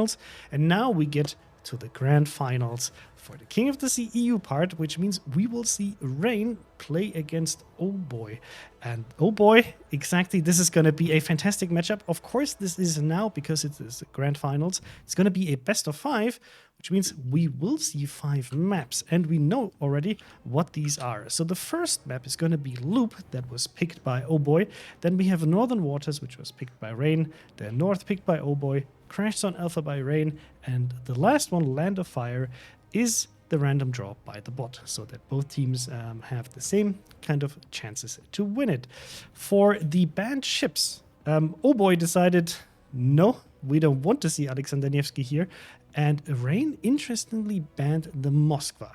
finals. And now we get to the grand finals for the King of the Sea EU part, which means we will see Rain play against OHBOY. And OHBOY, exactly, this is going to be a fantastic matchup. Of course, this is now, because it is the grand finals, it's going to be a best of 5, which means we will see 5 maps, and we know already what these are. So the first map is going to be Loop, that was picked by OHBOY. Then we have Northern Waters, which was picked by Rain. Then North picked by OHBOY. Crash Zone Alpha by Rain. And the last one, Land of Fire, is the random draw by the bot, so that both teams have the same kind of chances to win it. For the banned ships, OHBOY decided, no, we don't want to see Alexander Nevsky here, and Rain interestingly banned the Moskva.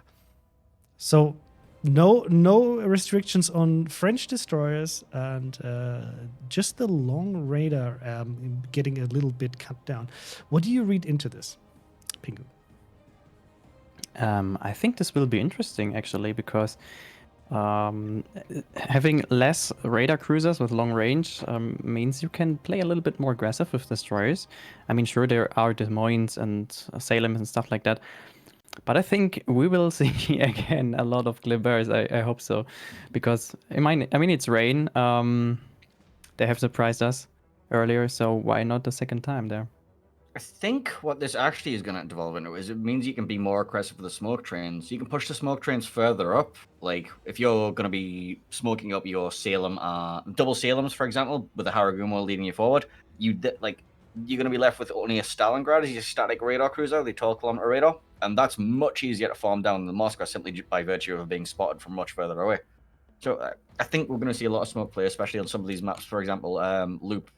So no restrictions on French destroyers, and just the long radar getting a little bit cut down. What do you read into this, Pingu? I think this will be interesting, actually, because having less radar cruisers with long range means you can play a little bit more aggressive with destroyers. I mean, sure, there are Des Moines and Salem and stuff like that, but I think we will see again a lot of Clippers. I hope so, because I mean it's Rain. They have surprised us earlier, so why not the second time there? I think what this actually is going to develop into is it means you can be more aggressive with the smoke trains. You can push the smoke trains further up. Like, if you're going to be smoking up your Salem, double Salems, for example, with a Haragumo leading you forward, you're going to be left with only a Stalingrad as your static radar cruiser, the 12-kilometer radar, and that's much easier to farm down than the Moscow simply by virtue of being spotted from much further away. So I think we're going to see a lot of smoke play, especially on some of these maps. For example, Loop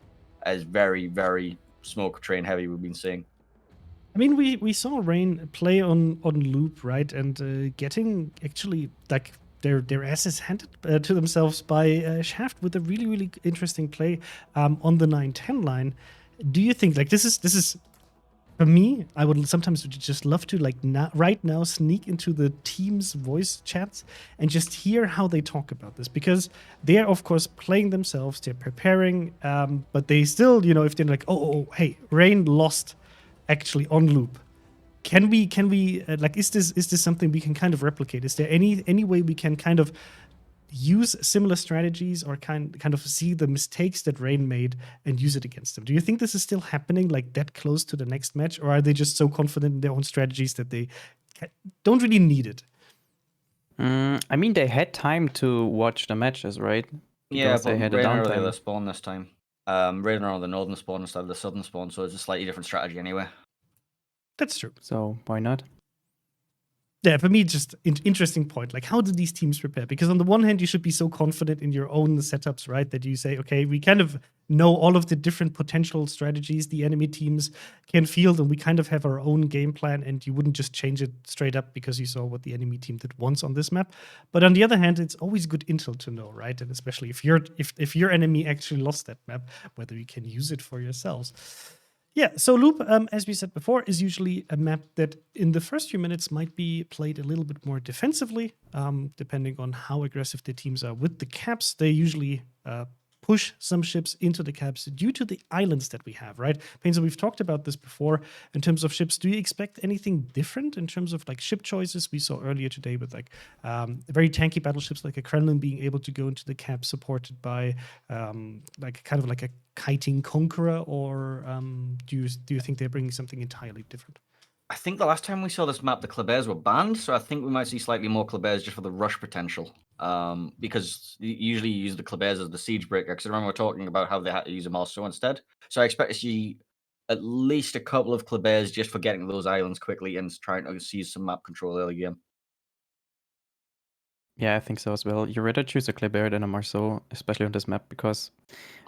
is very, very smoke train heavy, we've been seeing. I mean, we saw Rain play on Loop, right, and getting actually like their asses handed to themselves by Shaft with a really, really interesting play on the 9-10 line. Do you think, like, this is for me, I would sometimes just love to, like, right now sneak into the team's voice chats and just hear how they talk about this, because they're, of course, playing themselves, they're preparing, but they still, you know, if they're like, hey, Rain lost actually on Loop. Can we like, is this something we can kind of replicate? Is there any way we can kind of use similar strategies, or kind of see the mistakes that Rain made and use it against them? Do you think this is still happening, like that close to the next match, or are they just so confident in their own strategies that they don't really need it? I mean, they had time to watch the matches, right? Yeah, but they had a Rain are downtime. the spawn this time. Rain are on the northern spawn instead of the southern spawn, so it's a slightly different strategy anyway. That's true. So why not? Yeah, for me, just interesting point. Like, how do these teams prepare? Because on the one hand, you should be so confident in your own setups, right? That you say, okay, we kind of know all of the different potential strategies the enemy teams can field, and we kind of have our own game plan, and you wouldn't just change it straight up because you saw what the enemy team did once on this map. But on the other hand, it's always good intel to know, right? And especially if your enemy actually lost that map, whether you can use it for yourselves. Yeah, so Loop, as we said before, is usually a map that in the first few minutes might be played a little bit more defensively, depending on how aggressive the teams are with the caps. They usually push some ships into the caps due to the islands that we have, right? Painter, we've talked about this before in terms of ships. Do you expect anything different in terms of like ship choices? We saw earlier today with like very tanky battleships like a Kremlin being able to go into the cap supported by like kind of like a kiting conqueror, or do you think they're bringing something entirely different? I think the last time we saw this map, the Klebears were banned, so I think we might see slightly more Klebears just for the rush potential. Because usually you use the Klebears as the siege breaker, because I remember we're talking about how they had to use them also instead. So I expect to see at least a couple of Klebears just for getting those islands quickly and trying to seize some map control early game. Yeah, I think so as well. You rather choose a Kleber than a Marceau, especially on this map, because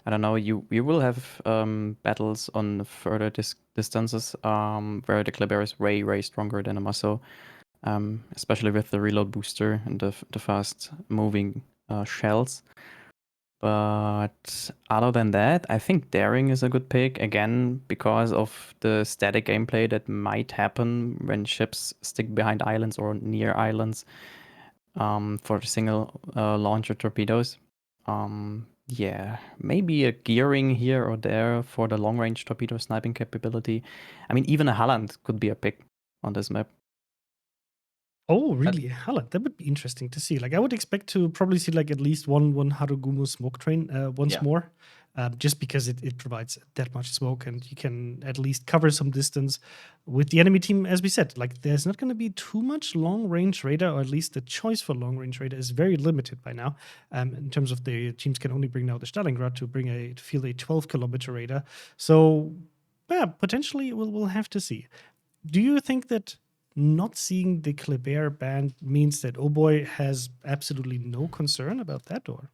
I don't know, you will have battles on further distances where the Kleber is way stronger than a Marceau, especially with the reload booster and the fast moving shells. But other than that, I think Daring is a good pick, again, because of the static gameplay that might happen when ships stick behind islands or near islands for single launcher torpedoes. Yeah, maybe a gearing here or there for the long-range torpedo sniping capability. I mean, even a Halland could be a pick on this map. Oh, really? Halland. That would be interesting to see. Like, I would expect to probably see like at least one Harugumo smoke train once Yeah. more, just because it provides that much smoke and you can at least cover some distance with the enemy team. As we said, like there's not going to be too much long range radar, or at least the choice for long range radar is very limited by now. In terms of the teams can only bring now the Stalingrad to field a 12-kilometer radar. So, yeah, potentially we'll have to see. Do you think that not seeing the Kleber band means that OHBOY has absolutely no concern about that, or?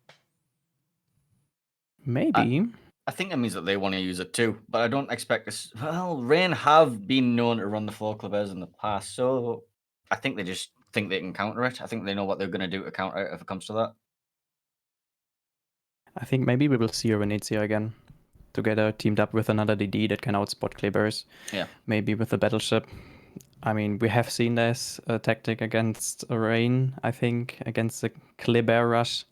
Maybe. I think that means that they want to use it too, but I don't expect this. Well, Rain have been known to run the 4 Clevers in the past, so I think they just think they can counter it. I think they know what they're going to do to counter it if it comes to that. I think maybe we will see a Venezia again, together teamed up with another DD that can outspot Klebers. Yeah. Maybe with a battleship. I mean, we have seen this tactic against Rain, I think, against the Kleber rush,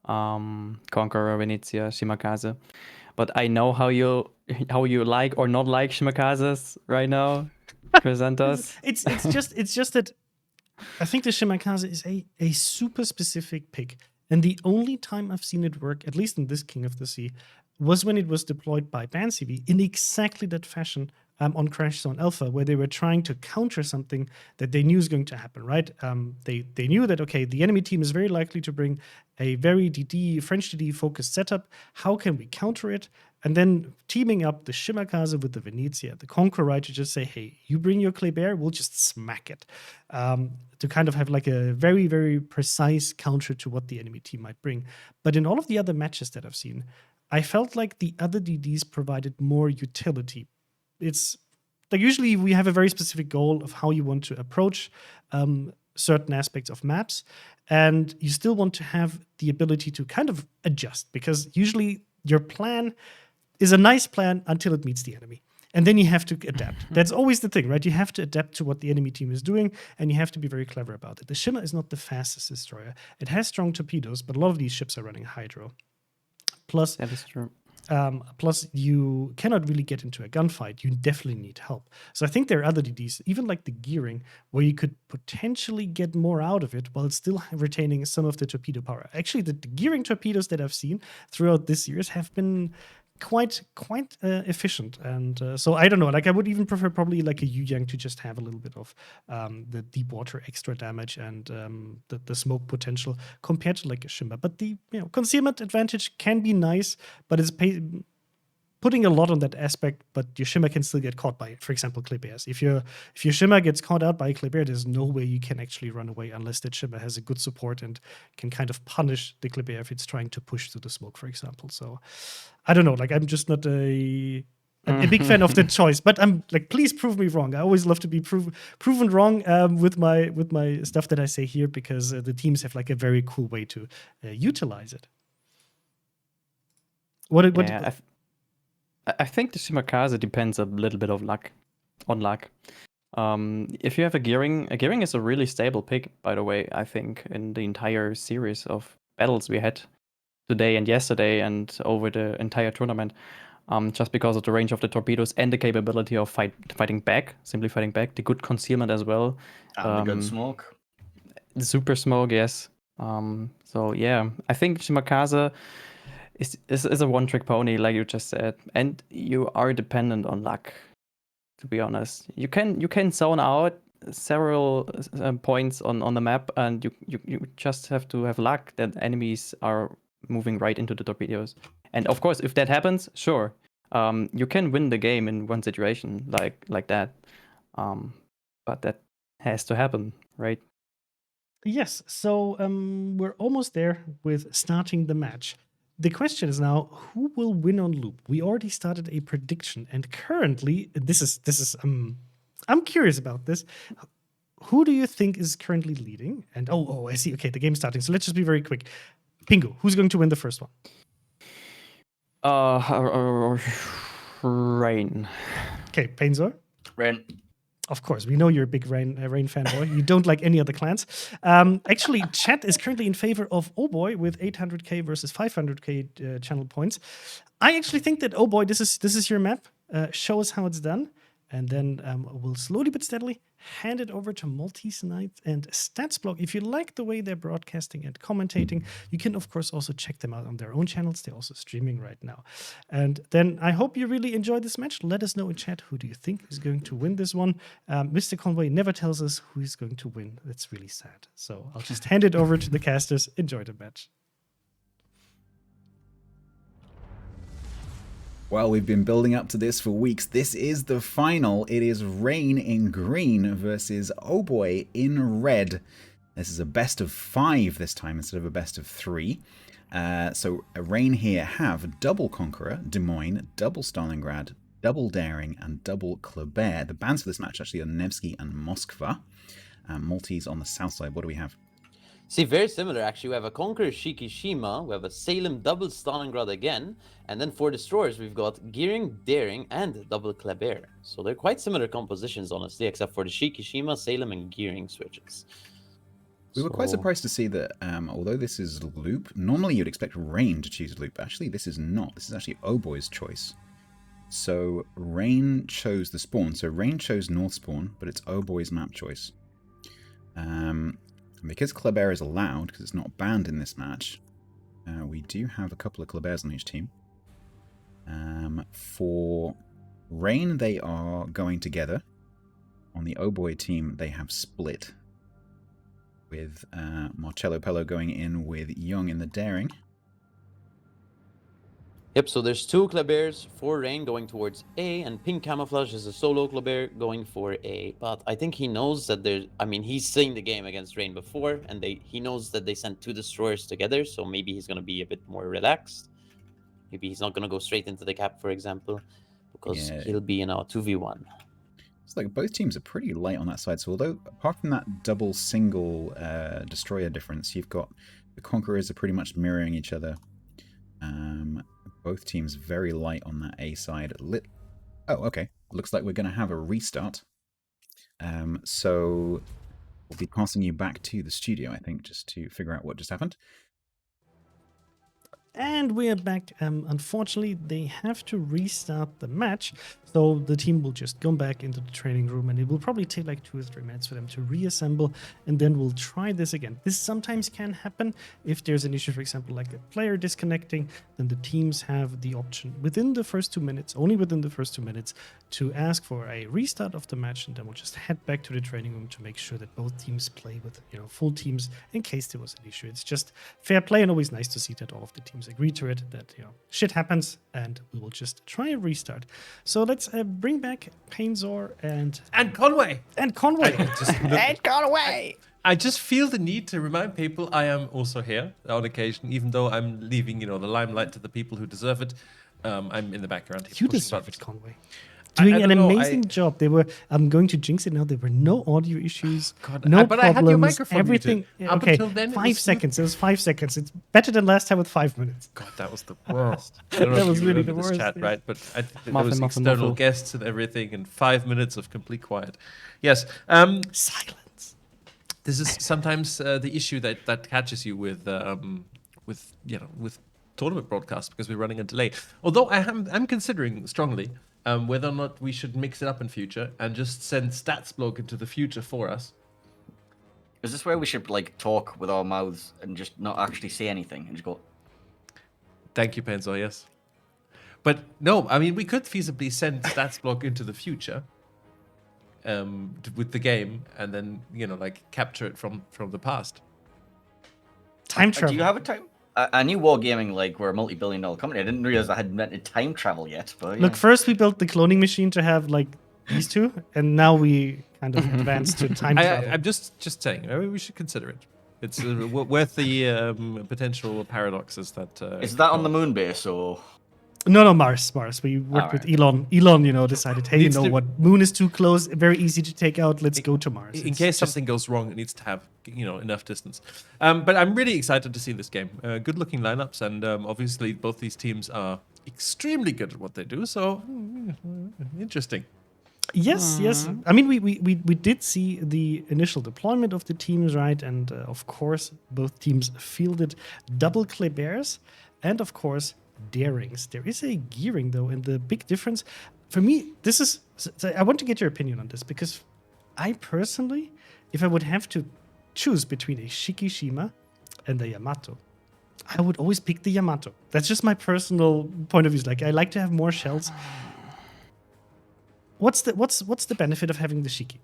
Conqueror, Venezia, Shimakaze. But I know how you like or not like Shimakazes right now, Chrysanthos. It's just that I think the Shimakaze is a super specific pick. And the only time I've seen it work, at least in this King of the Sea, was when it was deployed by BanCV in exactly that fashion on Crash Zone Alpha, where they were trying to counter something that they knew is going to happen, right? They knew that, okay, the enemy team is very likely to bring a very French DD focused setup. How can we counter it? And then teaming up the Shimakaze with the Venezia, the Conqueror, to just say, hey, you bring your Kleber, we'll just smack it. To kind of have like a very, very precise counter to what the enemy team might bring. But in all of the other matches that I've seen, I felt like the other DDs provided more utility. It's like usually we have a very specific goal of how you want to approach certain aspects of maps, and you still want to have the ability to kind of adjust, because usually your plan is a nice plan until it meets the enemy. And then you have to adapt. That's always the thing, right? You have to adapt to what the enemy team is doing, and you have to be very clever about it. The Shimmer is not the fastest destroyer. It has strong torpedoes, but a lot of these ships are running hydro. Plus, That is true. Plus, you cannot really get into a gunfight. You definitely need help. So I think there are other DDs, even like the gearing, where you could potentially get more out of it while still retaining some of the torpedo power. Actually, the gearing torpedoes that I've seen throughout this series have been quite efficient, and so I don't know. Like I would even prefer probably like a Yu Yang to just have a little bit of the deep water extra damage and the smoke potential compared to like a Shimba. But the concealment advantage can be nice, but it's putting a lot on that aspect. But your Shimmer can still get caught by, for example, Klebers. If your Shimmer gets caught out by a Kleber, there's no way you can actually run away unless that Shimmer has a good support and can kind of punish the Kleber if it's trying to push through the smoke, for example. So I don't know. Like I'm just not a big fan of the choice, but I'm like, please prove me wrong. I always love to be proven wrong with my stuff that I say here, because the teams have like a very cool way to utilize it. I think the Shimakaze depends a little bit on luck. If you have a gearing is a really stable pick, by the way, I think, in the entire series of battles we had today and yesterday and over the entire tournament, just because of the range of the torpedoes and the capability of fighting back, the good concealment as well. And the good smoke. The super smoke, yes. So yeah, I think Shimakaze is a one-trick pony, like you just said, and you are dependent on luck. To be honest, you can zone out several points on the map, and you just have to have luck that enemies are moving right into the torpedoes. And of course, if that happens, sure, you can win the game in one situation like that. But that has to happen, right? Yes. So we're almost there with starting the match. The question is now, who will win on loop? We already started a prediction, and currently, this is I'm curious about this. Who do you think is currently leading? And I see. Okay, the game's starting. So let's just be very quick. Pingu, who's going to win the first one? Rain. Okay, Painzor. Rain. Of course, we know you're a big Rain fanboy. You don't like any other clans. Actually, chat is currently in favor of OHBOY with 800k versus 500k channel points. I actually think that OHBOY, this is your map. Show us how it's done, and then we'll slowly but steadily hand it over to Maltese Knight and StatsBlock. If you like the way they're broadcasting and commentating, you can, of course, also check them out on their own channels. They're also streaming right now. And then I hope you really enjoyed this match. Let us know in chat who do you think is going to win this one. Mr. Conway never tells us who is going to win. That's really sad. So I'll just hand it over to the casters. Enjoy the match. Well, we've been building up to this for weeks. This is the final. It is Rain in green versus OHBOY in red. This is a best of 5 this time instead of a best of 3. So Rain here have double Conqueror, Des Moines, double Stalingrad, double Daring, and double Kleber. The bans for this match actually are Nevsky and Moskva. Maltese on the south side. What do we have? See, very similar actually. We have a Conqueror Shikishima, we have a Salem double Stalingrad again, and then for destroyers we've got Gearing, Daring, and double Kleber. So they're quite similar compositions, honestly, except for the Shikishima, Salem, and Gearing switches. We were quite surprised to see that, although this is Loop, normally you'd expect Rain to choose Loop. Actually, this is not. This is actually OHBOY's choice. So Rain chose the spawn. So Rain chose North Spawn, but it's OHBOY's map choice. Because Kleber is allowed, because it's not banned in this match, we do have a couple of Klebers on each team. For Rain, they are going together. On the OHBOY team, they have split, with Marcello Pello going in with Young in the Daring. Yep, so there's 2 Klebers for Rain going towards A, and Pink Camouflage is a solo Kleber going for A. But I think he knows that there's... I mean, he's seen the game against Rain before, and he knows that they sent 2 destroyers together, so maybe he's going to be a bit more relaxed. Maybe he's not going to go straight into the cap, for example, because he'll be in a 2v1. It's like both teams are pretty light on that side, so although, apart from that double single destroyer difference, you've got the Conquerors are pretty much mirroring each other. Both teams very light on that A side. Oh, okay. Looks like we're going to have a restart. So we'll be passing you back to the studio, I think, just to figure out what just happened. And we are back. Unfortunately, they have to restart the match. So the team will just go back into the training room, and it will probably take like 2 or 3 minutes for them to reassemble, and then we'll try this again. This sometimes can happen if there's an issue, for example, like a player disconnecting, then the teams have the option within the first 2 minutes, only within the first 2 minutes, to ask for a restart of the match, and then we'll just head back to the training room to make sure that both teams play with, full teams in case there was an issue. It's just fair play, and always nice to see that all of the teams agree to it, that shit happens, and we will just try a restart. So let's bring back Painzor and Conway. And Conway. I just feel the need to remind people I am also here on occasion, even though I'm leaving, the limelight to the people who deserve it. I'm in the background. You deserve it, Conway. Doing an amazing job. I'm going to jinx it now. There were no audio issues, no but problems. I had your microphone everything. muted. Up Okay, until then, 5 seconds. It was 5 seconds. It's better than last time with 5 minutes. God, that was the worst. I don't know That if was you really remember the this worst, chat, yeah. right? But I think there Muffin, was muffin, external muffin. guests and everything, and 5 minutes of complete quiet. Yes. Silence. This is sometimes the issue that catches you with tournament broadcasts, because we're running a delay. Although I'm considering strongly whether or not we should mix it up in future and just send StatsBlock into the future for us. Is this where we should talk with our mouths and just not actually say anything and just go? Thank you, Penzo. Yes, but no. I mean, we could feasibly send StatsBlock into the future with the game, and then capture it from the past. Time travel. Do you have a time? I knew Wargaming were a multi-billion-dollar company. I didn't realize I had invented time travel yet. But Look, first we built the cloning machine to have these two, and now we kind of advanced to time travel. I'm just saying, we should consider it. It's worth the potential paradoxes that. Is that on the moon base or? No, Mars. We worked with Elon. Elon, decided, hey, what? Moon is too close, very easy to take out. Let's go to Mars. In case something goes wrong, it needs to have enough distance. But I'm really excited to see this game. Good looking lineups, and obviously both these teams are extremely good at what they do. So interesting. Yes, yes. I mean, we did see the initial deployment of the teams, right? And of course, both teams fielded double Klebers and, of course, Darings. There is a gearing, though, and the big difference for me, this is. So I want to get your opinion on this because I personally, if I would have to choose between a Shikishima and a Yamato, I would always pick the Yamato. That's just my personal point of view. Like, I like to have more shells. What's the benefit of having the Shiki?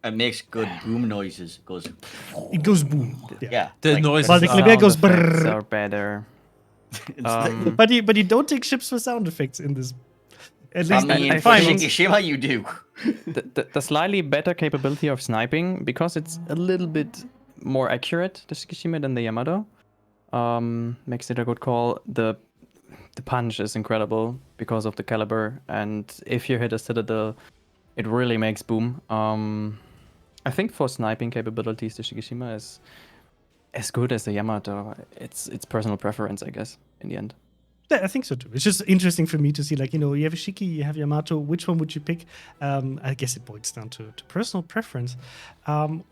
It makes good boom noises. It goes boom. Yeah. The like, noise While the is Kleber goes Sound effects brrrr. are better. it's- But you don't take ships for sound effects in this. At I least mean, in for finals. Shikishima, you do. The slightly better capability of sniping, because it's a little bit more accurate, the Shikishima, than the Yamato, makes it a good call. The punch is incredible because of the caliber, and if you hit a citadel, it really makes boom. I think for sniping capabilities, the Shikishima is as good as the Yamato. It's personal preference, I guess, in the end. Yeah, I think so too. It's just interesting for me to see, like, you have a Shiki, you have Yamato. Which one would you pick? I guess it boils down to personal preference.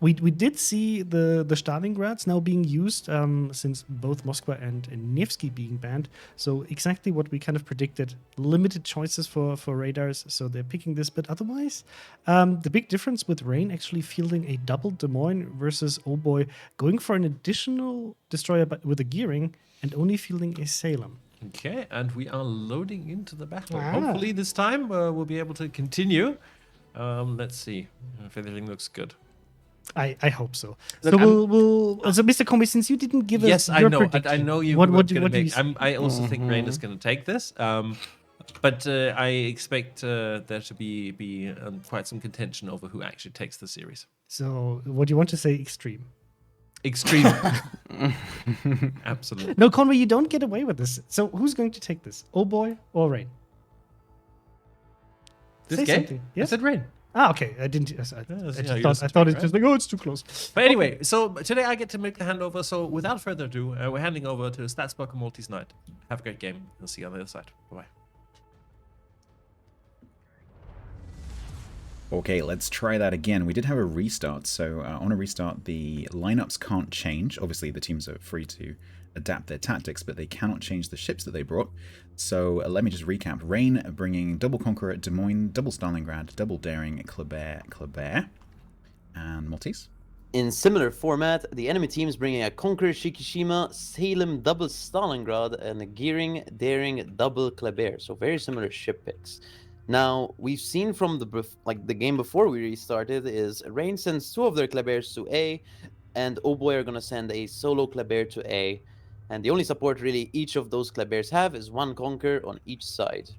We did see the Stalingrads now being used since both Moskva and Nevsky being banned. So exactly what we kind of predicted. Limited choices for radars, so they're picking this. But otherwise, the big difference with Rain actually fielding a double Des Moines versus OHBOY, going for an additional destroyer but with a gearing and only fielding a Salem. Okay, and we are loading into the battle. Ah. Hopefully this time we'll be able to continue. Let's see if everything looks good. I hope so. Look, So so Mr. Combi, since you didn't give us Yes, I your know. prediction, I know you. What were do gonna you make. I also think Rain is going to take this. But I expect there to be quite some contention over who actually takes the series. So what do you want to say? Extreme. Extreme. Absolutely. No, Conway, you don't get away with this. So who's going to take this? OHBOY or Rain? This Say game? something. Yes? I said Rain. Ah, okay. I didn't. I that's just how you thought, listen I to thought me, it's just like, oh, it's too close. But anyway, so today I get to make the handover. So without further ado, we're handing over to Statsblock and Maltese Knight. Have a great game. We'll see you on the other side. Bye-bye. Okay, let's try that again. We did have a restart, so on a restart, the lineups can't change. Obviously, the teams are free to adapt their tactics, but they cannot change the ships that they brought. So let me just recap. Rain bringing double Conqueror, Des Moines, double Stalingrad, double Daring, Kleber, and Maltese. In similar format, the enemy team is bringing a Conqueror Shikishima, Salem double Stalingrad, and a Gearing, Daring double Kleber. So very similar ship picks. Now, we've seen from the game before we restarted is Rain sends 2 of their Klebers to A, and OHBOY are going to send a solo Kleber to A. And the only support really each of those Klebers have is 1 Conqueror on each side.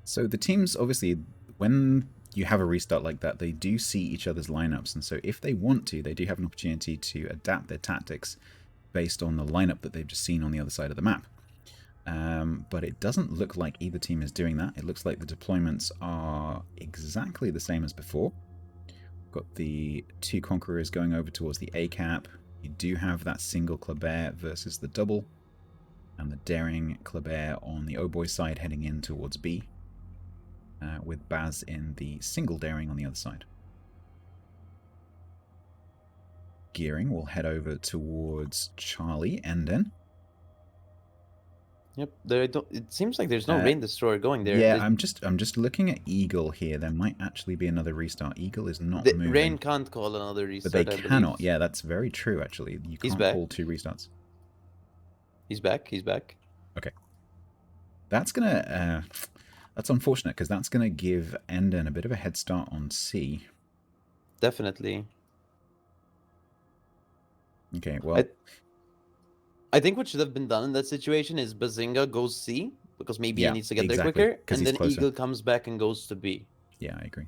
So the teams, obviously, when you have a restart like that, they do see each other's lineups, and so if they want to, they do have an opportunity to adapt their tactics based on the lineup that they've just seen on the other side of the map. But it doesn't look like either team is doing that. It looks like the deployments are exactly the same as before. Got the 2 Conquerors going over towards the A cap. You do have that single Kleber versus the double, and the Daring Kleber on the OHBOY side heading in towards B, with Baz in the single Daring on the other side. Gearing will head over towards Charlie, Enden. Yep, it seems like there's no Rain Destroyer going there. Yeah, I'm just looking at Eagle here. There might actually be another restart. Eagle is not moving. Rain can't call another restart. But they I cannot. believe. Yeah, that's very true. Actually, you He's can't back. call 2 restarts. He's back. He's back. Okay, that's gonna. That's unfortunate because that's gonna give Enden a bit of a head start on C. Definitely. Okay, well. I think what should have been done in that situation is Bazinga goes C, because maybe he needs to get there quicker, 'cause and he's then closer. Eagle comes back and goes to B. Yeah, I agree.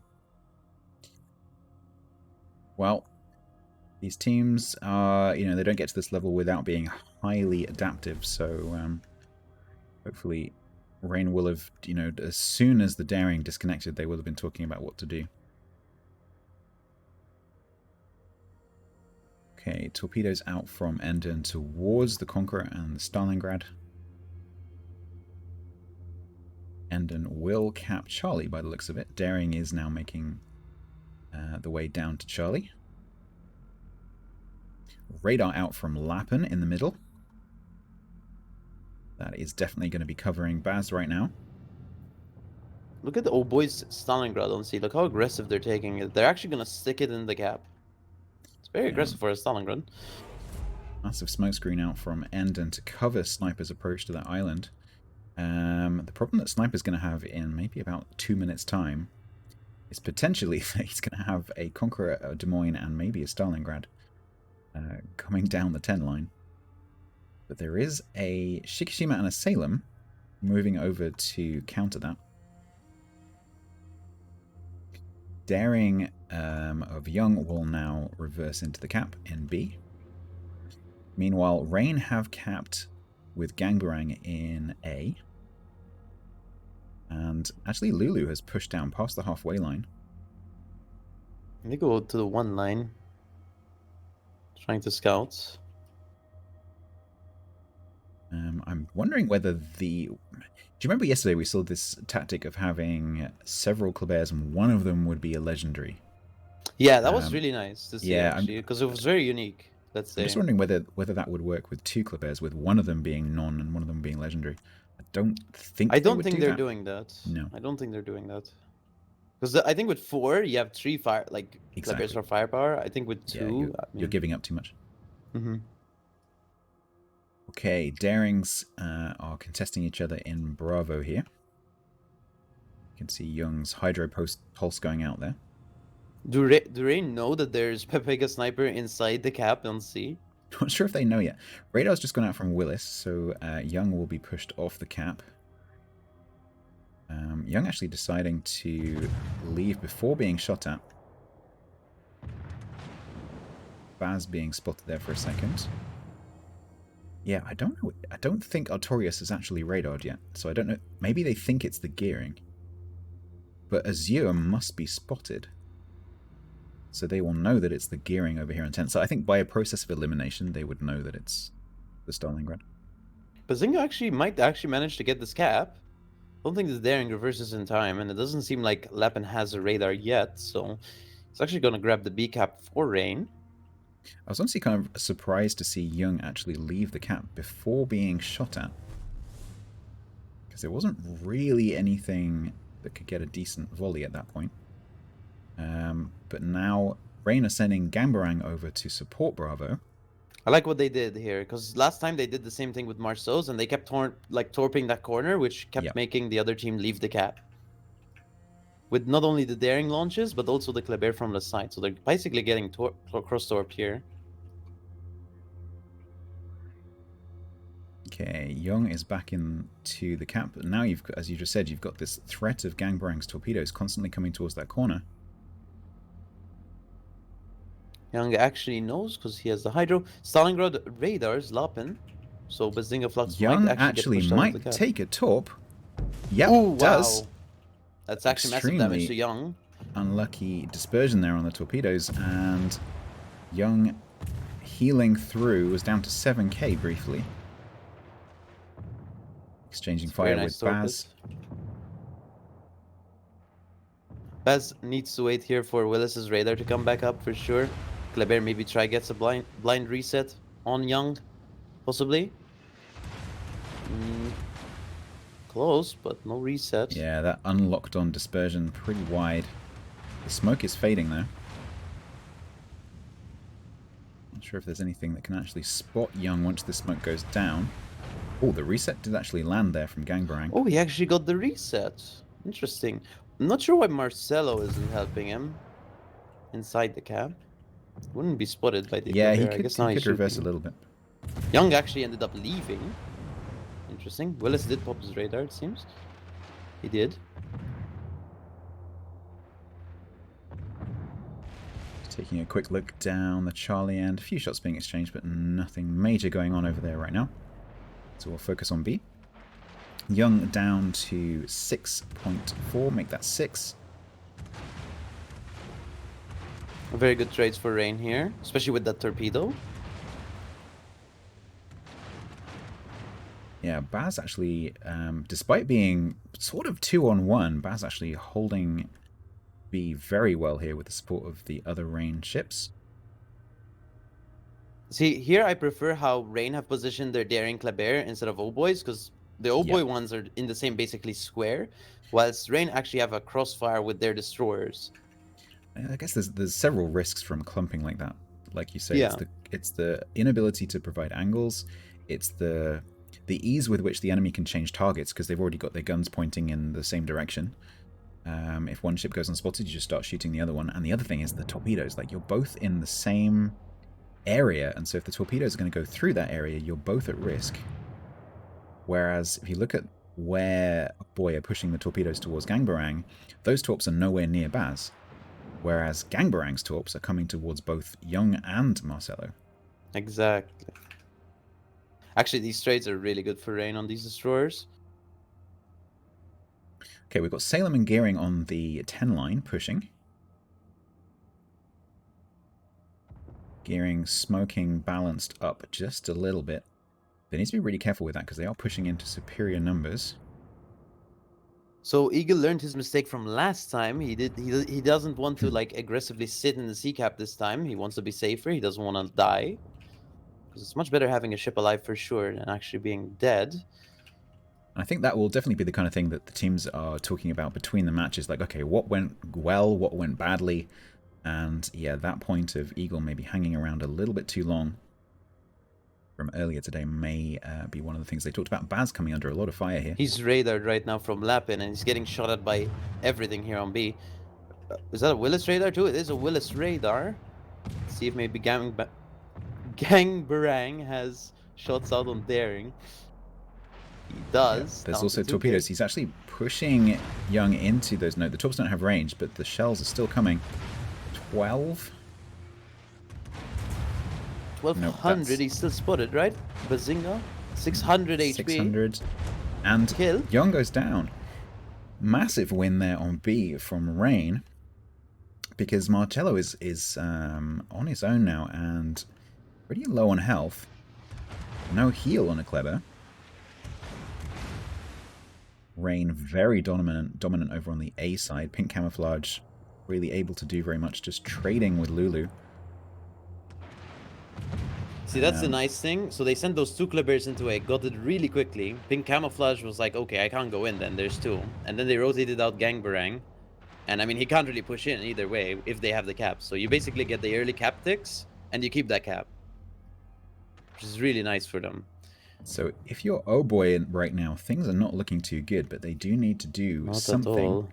Well, these teams are, they don't get to this level without being highly adaptive, so hopefully Rain will have, as soon as the Daring disconnected, they will have been talking about what to do. Okay, torpedoes out from Enden towards the Conqueror and the Stalingrad. Endon will cap Charlie by the looks of it. Daring is now making the way down to Charlie. Radar out from Lappen in the middle. That is definitely going to be covering Baz right now. Look at the old boys Stalingrad on C. Look how aggressive they're taking it. They're actually going to stick it in the cap. It's very aggressive for a Stalingrad. Massive smoke screen out from Endon to cover Sniper's approach to that island. The problem that Sniper's going to have in maybe about 2 minutes' time is potentially that he's going to have a Conqueror, a Des Moines, and maybe a Stalingrad coming down the 10 line. But there is a Shikishima and a Salem moving over to counter that. Daring of Young will now reverse into the cap in B. Meanwhile, Rain have capped with Gangbarang in A. And actually Lulu has pushed down past the halfway line. They go to the 1 line. Trying to scout. I'm wondering whether the... Do you remember yesterday we saw this tactic of having several Kleberts and one of them would be a legendary? Yeah, that was really nice to see, yeah, actually, because it was very unique, let's say. I'm just wondering whether that would work with 2 Kleberts, with one of them being non and one of them being legendary. I don't think they're doing that. No. I don't think they're doing that. Because I think with 4, you have 3 fire, like, Exactly. Kleberts for firepower. I think with 2... You're giving up too much. Mm-hmm. Okay, Darings are contesting each other in Bravo here. You can see Young's Hydro Pulse going out there. Do they know that there's Pepega Sniper inside the cap on C? Not sure if they know yet. Radar's just gone out from Willis, so Young will be pushed off the cap. Young actually deciding to leave before being shot at. Baz being spotted there for a second. Yeah, I don't know. I don't think Artorias is actually radared yet, so I don't know. Maybe they think it's the gearing. But Azure must be spotted. So they will know that it's the gearing over here in 10. So I think by a process of elimination, they would know that it's the Stalingrad. But Zinga might manage to get this cap. I don't think the Daring reverses in time, and it doesn't seem like Lappen has a radar yet, so it's actually going to grab the B cap for Rain. I was honestly kind of surprised to see Young actually leave the cap before being shot at. Because there wasn't really anything that could get a decent volley at that point. But now Rain are sending Gambarang over to support Bravo. I like what they did here, because last time they did the same thing with Marceau's, and they kept torping that corner, which kept making the other team leave the cap. With not only the Daring launches, but also the Kleber from the side. So they're basically getting cross-torped here. Okay, Young is back into the cap. But now, as you just said, you've got this threat of Gangbarang's torpedoes constantly coming towards that corner. Young actually knows, because he has the Hydro. Stalingrad radars, Lappen. So Bazinga Flux Young might take a torp. Yep, ooh, does. Wow. That's actually massive damage to Young. Unlucky dispersion there on the torpedoes, and Young healing through was down to 7k briefly. Exchanging fire with Baz. Baz needs to wait here for Willis's radar to come back up for sure. Kleber maybe gets a blind reset on Young, possibly. Close, but no reset. Yeah, that unlocked on dispersion pretty wide. The smoke is fading though. Not sure if there's anything that can actually spot Young once the smoke goes down. Oh, the reset did actually land there from Gangbarang. Oh, he actually got the reset. Interesting. I'm not sure why Marcelo isn't helping him inside the cap. Wouldn't be spotted by the Yeah, Kleber. he I guess could he reverse be. a little bit. Young actually ended up leaving. Interesting. Willis did pop his radar, it seems. He did. Just taking a quick look down the Charlie end. A few shots being exchanged, but nothing major going on over there right now. So we'll focus on B. Young down to 6.4, make that 6. Very good trades for Rain here, especially with that torpedo. Yeah, Yeah, Baz actually, despite being sort of 2-on-1, Baz actually holding B very well here with the support of the other Rain ships. See, here I prefer how Rain have positioned their Daring Kleber instead of OHBOYs, because the OHBOY ones are in the same basically square, whilst Rain actually have a crossfire with their destroyers. I guess there's several risks from clumping like that. Like you say, Yeah. it's the inability to provide angles. It's the ease with which the enemy can change targets because they've already got their guns pointing in the same direction. If one ship goes unspotted, you just start shooting the other one. And the other thing is the torpedoes. Like, you're both in the same area, and so if the torpedoes are going to go through that area, you're both at risk. Whereas if you look at where OHBOY are pushing the torpedoes towards Gangbarang, those torps are nowhere near Baz. Whereas Gangbarang's torps are coming towards both Young and Marcelo. Exactly. Actually, these trades are really good for Rain on these destroyers. Okay, we've got Salem and Gearing on the 10 line pushing. Gearing smoking balanced up just a little bit. They need to be really careful with that because they are pushing into superior numbers. So Eagle learned his mistake from last time. He doesn't want to like aggressively sit in the sea cap this time. He wants to be safer. He doesn't want to die. Because it's much better having a ship alive for sure than actually being dead. I think that will definitely be the kind of thing that the teams are talking about between the matches. Like, okay, what went well, what went badly? And yeah, that point of Eagle maybe hanging around a little bit too long from earlier today may be one of the things they talked about. Baz coming under a lot of fire here. He's radared right now from Lapin, and he's getting shot at by everything here on B. Is that a Willis radar too? It is a Willis radar. Let's see if maybe Gangbarang has shots out on Daring. He does. Yeah, there's also torpedoes. He's actually pushing Young into those. No, the torps don't have range, but the shells are still coming. 12. 1200, nope, he's still spotted, right? Bazinga, 600 HP. 600. And Kill. Young goes down. Massive win there on B from Rain. Because Marcello is on his own now and pretty low on health. No heal on a Kleber. Rain very dominant over on the A side. Pink Camouflage really able to do very much, just trading with Lulu. See, that's the nice thing. So they sent those two Klebers into A, got it really quickly. Pink Camouflage was like, okay, I can't go in then, there's two. And then they rotated out Gangbarang. And I mean, he can't really push in either way if they have the cap. So you basically get the early cap ticks, and you keep that cap. Which is really nice for them. So if you're OHBOY right now, things are not looking too good, but they do need to do Not something. at all.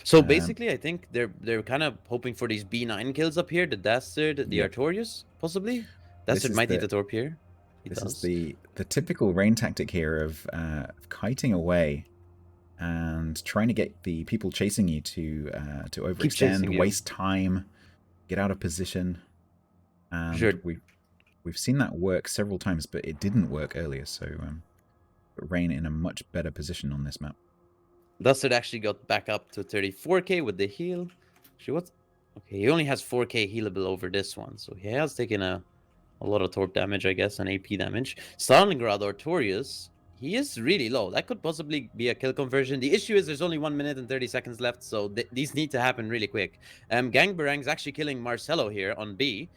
So basically, I think they're kind of hoping for these B9 kills up here. The Dastard, the Artorius, possibly. Dastard might need the torp here. This is the typical Rain tactic here of kiting away and trying to get the people chasing you to overextend, waste time, get out of position. And sure. We've seen that work several times, but it didn't work earlier. So Rain in a much better position on this map. Dastard actually got back up to 34k with the heal. Okay, he only has 4k healable over this one, so he has taken a lot of torp damage, I guess, and AP damage. Stalingrad Artorius, he is really low. That could possibly be a kill conversion. The issue is there's only 1 minute and 30 seconds left, so these need to happen really quick. Gangbarang's actually killing Marcelo here on B.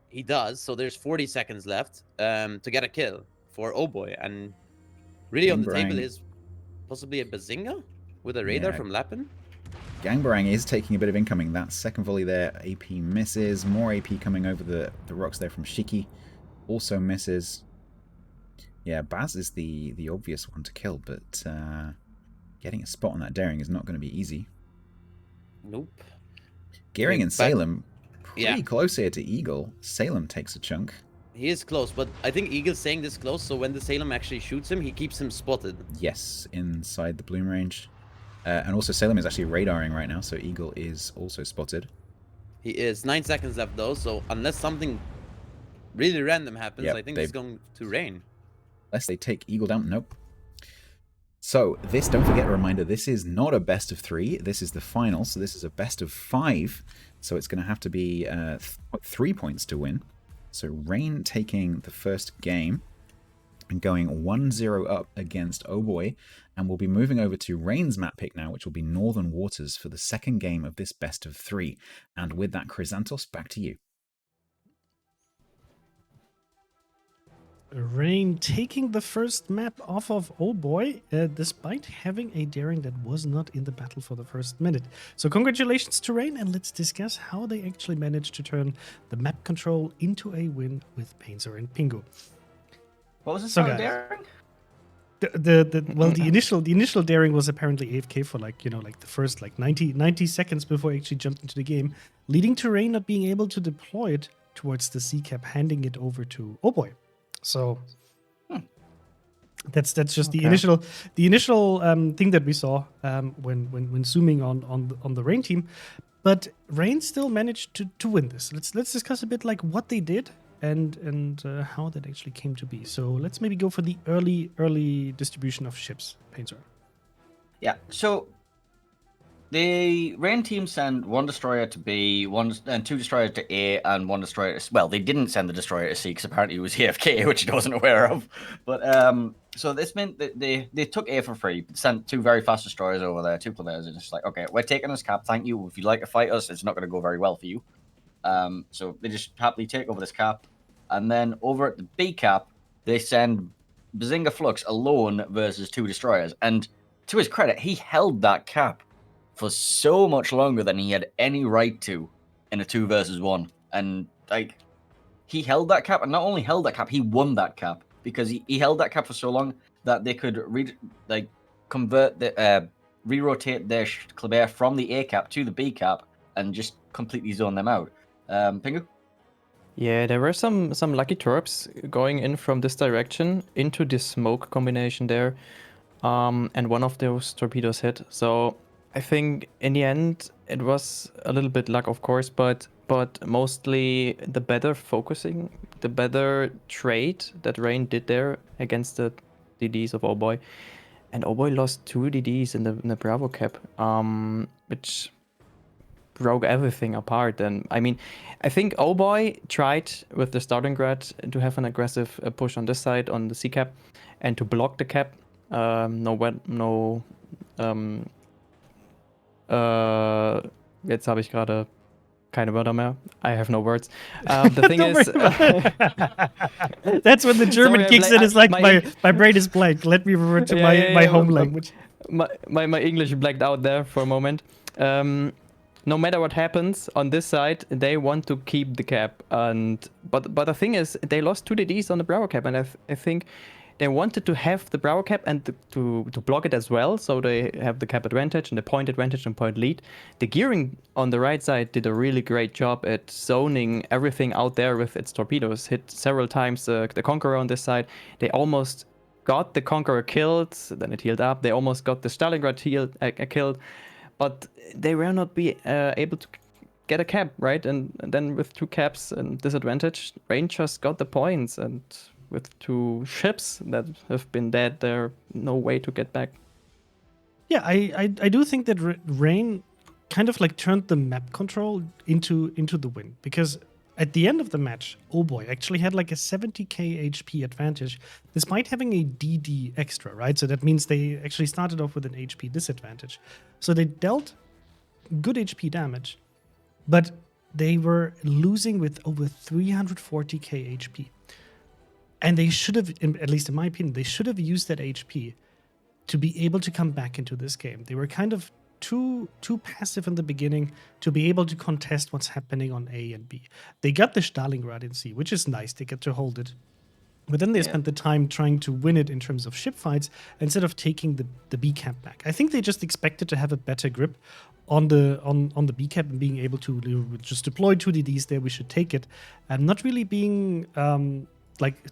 He does, so there's 40 seconds left to get a kill for OHBOY. And really on the table is possibly a Bazinga with a radar from Lapin. Gangbarang is taking a bit of incoming. That second volley there, AP misses. More AP coming over the rocks there from Shiki. Also misses. Yeah, Baz is the obvious one to kill, but getting a spot on that Daring is not going to be easy. Nope. Gearing and Salem pretty close here to Eagle. Salem takes a chunk. He is close, but I think Eagle's staying this close, so when the Salem actually shoots him, he keeps him spotted. Yes, inside the bloom range. And also Salem is actually radaring right now, so Eagle is also spotted. He is. 9 seconds left though, so unless something really random happens, I think it's going to rain. Unless they take Eagle down. Nope. So this, don't forget, a reminder, this is not a best of 3. This is the final, so this is a best of 5. So it's going to have to be 3 points to win. So Rain taking the first game. and going 1-0 up against OHBOY, and we'll be moving over to Rain's map pick now, which will be Northern Waters for the second game of this best of 3. And with that, Chrysanthos, back to you. Rain taking the first map off of OHBOY, despite having a daring that was not in the battle for the first minute. So congratulations to Rain, and let's discuss how they actually managed to turn the map control into a win with Painter and Pingu. What was it? So, So guys, daring? The initial daring was apparently AFK for the first 90 seconds before he actually jumped into the game, leading to Rain not being able to deploy it towards the C cap, handing it over to OHBOY. So that's just the initial thing that we saw when zooming on the Rain team. But Rain still managed to win this. Let's discuss a bit like what they did and how that actually came to be. So let's maybe go for the early distribution of ships, Painter. Yeah, so the Rain team sent 1 destroyer to B, 2 destroyers to A, and 1 destroyer to... Well, they didn't send the destroyer to C because apparently it was AFK, which I wasn't aware of. But so this meant that they took A for free, sent 2 very fast destroyers over there, 2 players, and it's like, okay, we're taking this cap, thank you. If you'd like to fight us, it's not going to go very well for you. So they just happily take over this cap. And then over at the B cap, they send Bazinga Flux alone versus 2 destroyers. And to his credit, he held that cap for so much longer than he had any right to in a 2 versus 1. And he held that cap, and not only held that cap, he won that cap because he held that cap for so long that they could re-rotate their Kleber from the A cap to the B cap and just completely zone them out. Pingu? Yeah, there were some lucky torps going in from this direction into this smoke combination there, and one of those torpedoes hit. So I think in the end it was a little bit luck, of course, but mostly the better focusing, the better trade that Rain did there against the DDs of OHBOY, and OHBOY lost 2 DDs in the Bravo cap, which broke everything apart. And I mean, I think OHBOY tried with the Stalingrad to have an aggressive push on this side on the C cap and to block the cap. Jetzt habe ich gerade keine Wörter mehr. I have no words. The thing is... That's when the German kicks in. It's like my brain is blank. Let me revert to my home language. My English blacked out there for a moment. No matter what happens on this side, they want to keep the cap. But the thing is, they lost 2 DDs on the Bravo cap, and I think they wanted to have the Bravo cap and to block it as well, so they have the cap advantage and the point advantage and point lead. The gearing on the right side did a really great job at zoning everything out there with its torpedoes. Hit several times the Conqueror on this side. They almost got the Conqueror killed, then it healed up. They almost got the Stalingrad killed, but they were not able to get a cap, right? And then with 2 caps and disadvantage, Rain just got the points, and with 2 ships that have been dead, there's no way to get back. Yeah, I do think that Rain kind of turned the map control into the win, because at the end of the match, OHBOY actually had a 70k HP advantage despite having a DD extra, right? So that means they actually started off with an HP disadvantage. So they dealt good HP damage, but they were losing with over 340k HP. And they should have, at least in my opinion, they should have used that HP to be able to come back into this game. They were kind of too passive in the beginning to be able to contest what's happening on A and B. They got the Stalingrad in C, which is nice. They get to hold it. But then they spent the time trying to win it in terms of ship fights instead of taking the B cap back. I think they just expected to have a better grip on the B cap and being able to just deploy 2 DDs there. We should take it, and not really being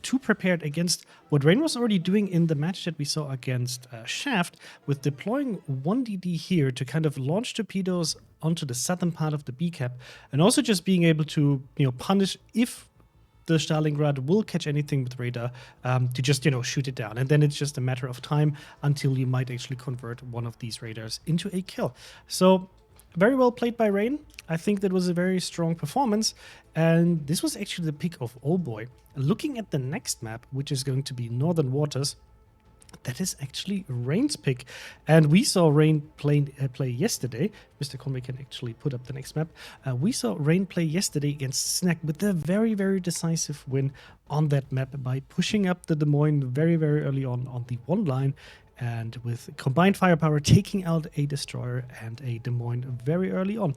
too prepared against what Rain was already doing in the match that we saw against Shaft, with deploying 1 DD here to kind of launch torpedoes onto the southern part of the B cap, and also just being able to punish if the Stalingrad will catch anything with radar, to just shoot it down, and then it's just a matter of time until you might actually convert one of these radars into a kill. So very well played by Rain. I think that was a very strong performance, and this was actually the pick of OHBOY. Looking at the next map, which is going to be Northern Waters, that is actually Rain's pick. And we saw Rain play yesterday. Mr. Conway can actually put up the next map. We saw Rain play yesterday against Snack with a very, very decisive win on that map by pushing up the Des Moines very, very early on the one line. And with combined firepower, taking out a Destroyer and a Des Moines very early on.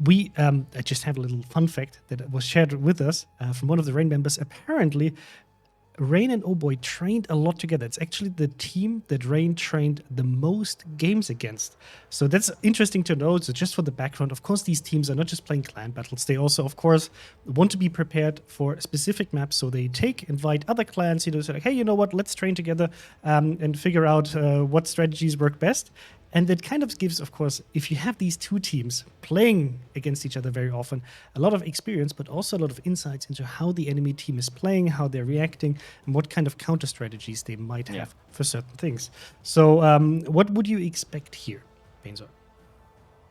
I just have a little fun fact that was shared with us from one of the Rain members. Apparently, Rain and OHBOY trained a lot together. It's actually the team that Rain trained the most games against. So that's interesting to know. So just for the background, of course, these teams are not just playing clan battles. They also, of course, want to be prepared for specific maps. So they invite other clans, say like, hey, you know what, let's train together and figure out what strategies work best. And that kind of gives, of course, if you have these two teams playing against each other very often, a lot of experience, but also a lot of insights into how the enemy team is playing, how they're reacting, and what kind of counter strategies they might have for certain things. So what would you expect here, Benzor?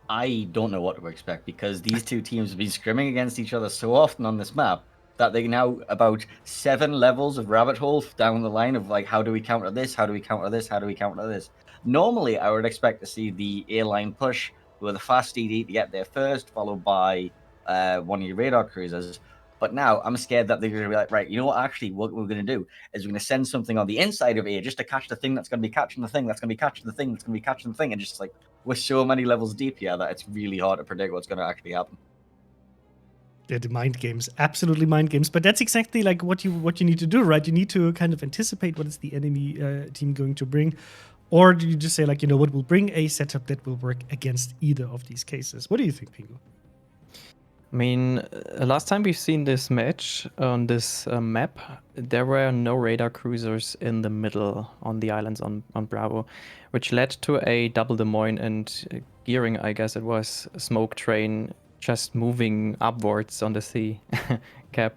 I don't know what to expect because these two teams have been scrimming against each other so often on this map that they're now about 7 levels of rabbit hole down the line of like, how do we counter this? How do we counter this? How do we counter this? Normally, I would expect to see the A-line push with a fast ED to get there first, followed by one of your radar cruisers. But now I'm scared that they're going to be like, right, you know what? Actually, what we're going to do is we're going to send something on the inside of A just to catch the thing that's going to be catching the thing that's going to be catching the thing that's going to be catching the thing. And just like, we're so many levels deep here that it's really hard to predict what's going to actually happen. They're the mind games, absolutely mind games. But that's exactly like what you need to do, right? You need to kind of anticipate what is the enemy team going to bring. Or do you just say, like, you know what, we'll bring a setup that will work against either of these cases? What do you think, Pingu? I mean, last time we've seen this match on this map, there were no radar cruisers in the middle on the islands on Bravo, which led to a double Des Moines and gearing, I guess it was, smoke train just moving upwards on the sea cap,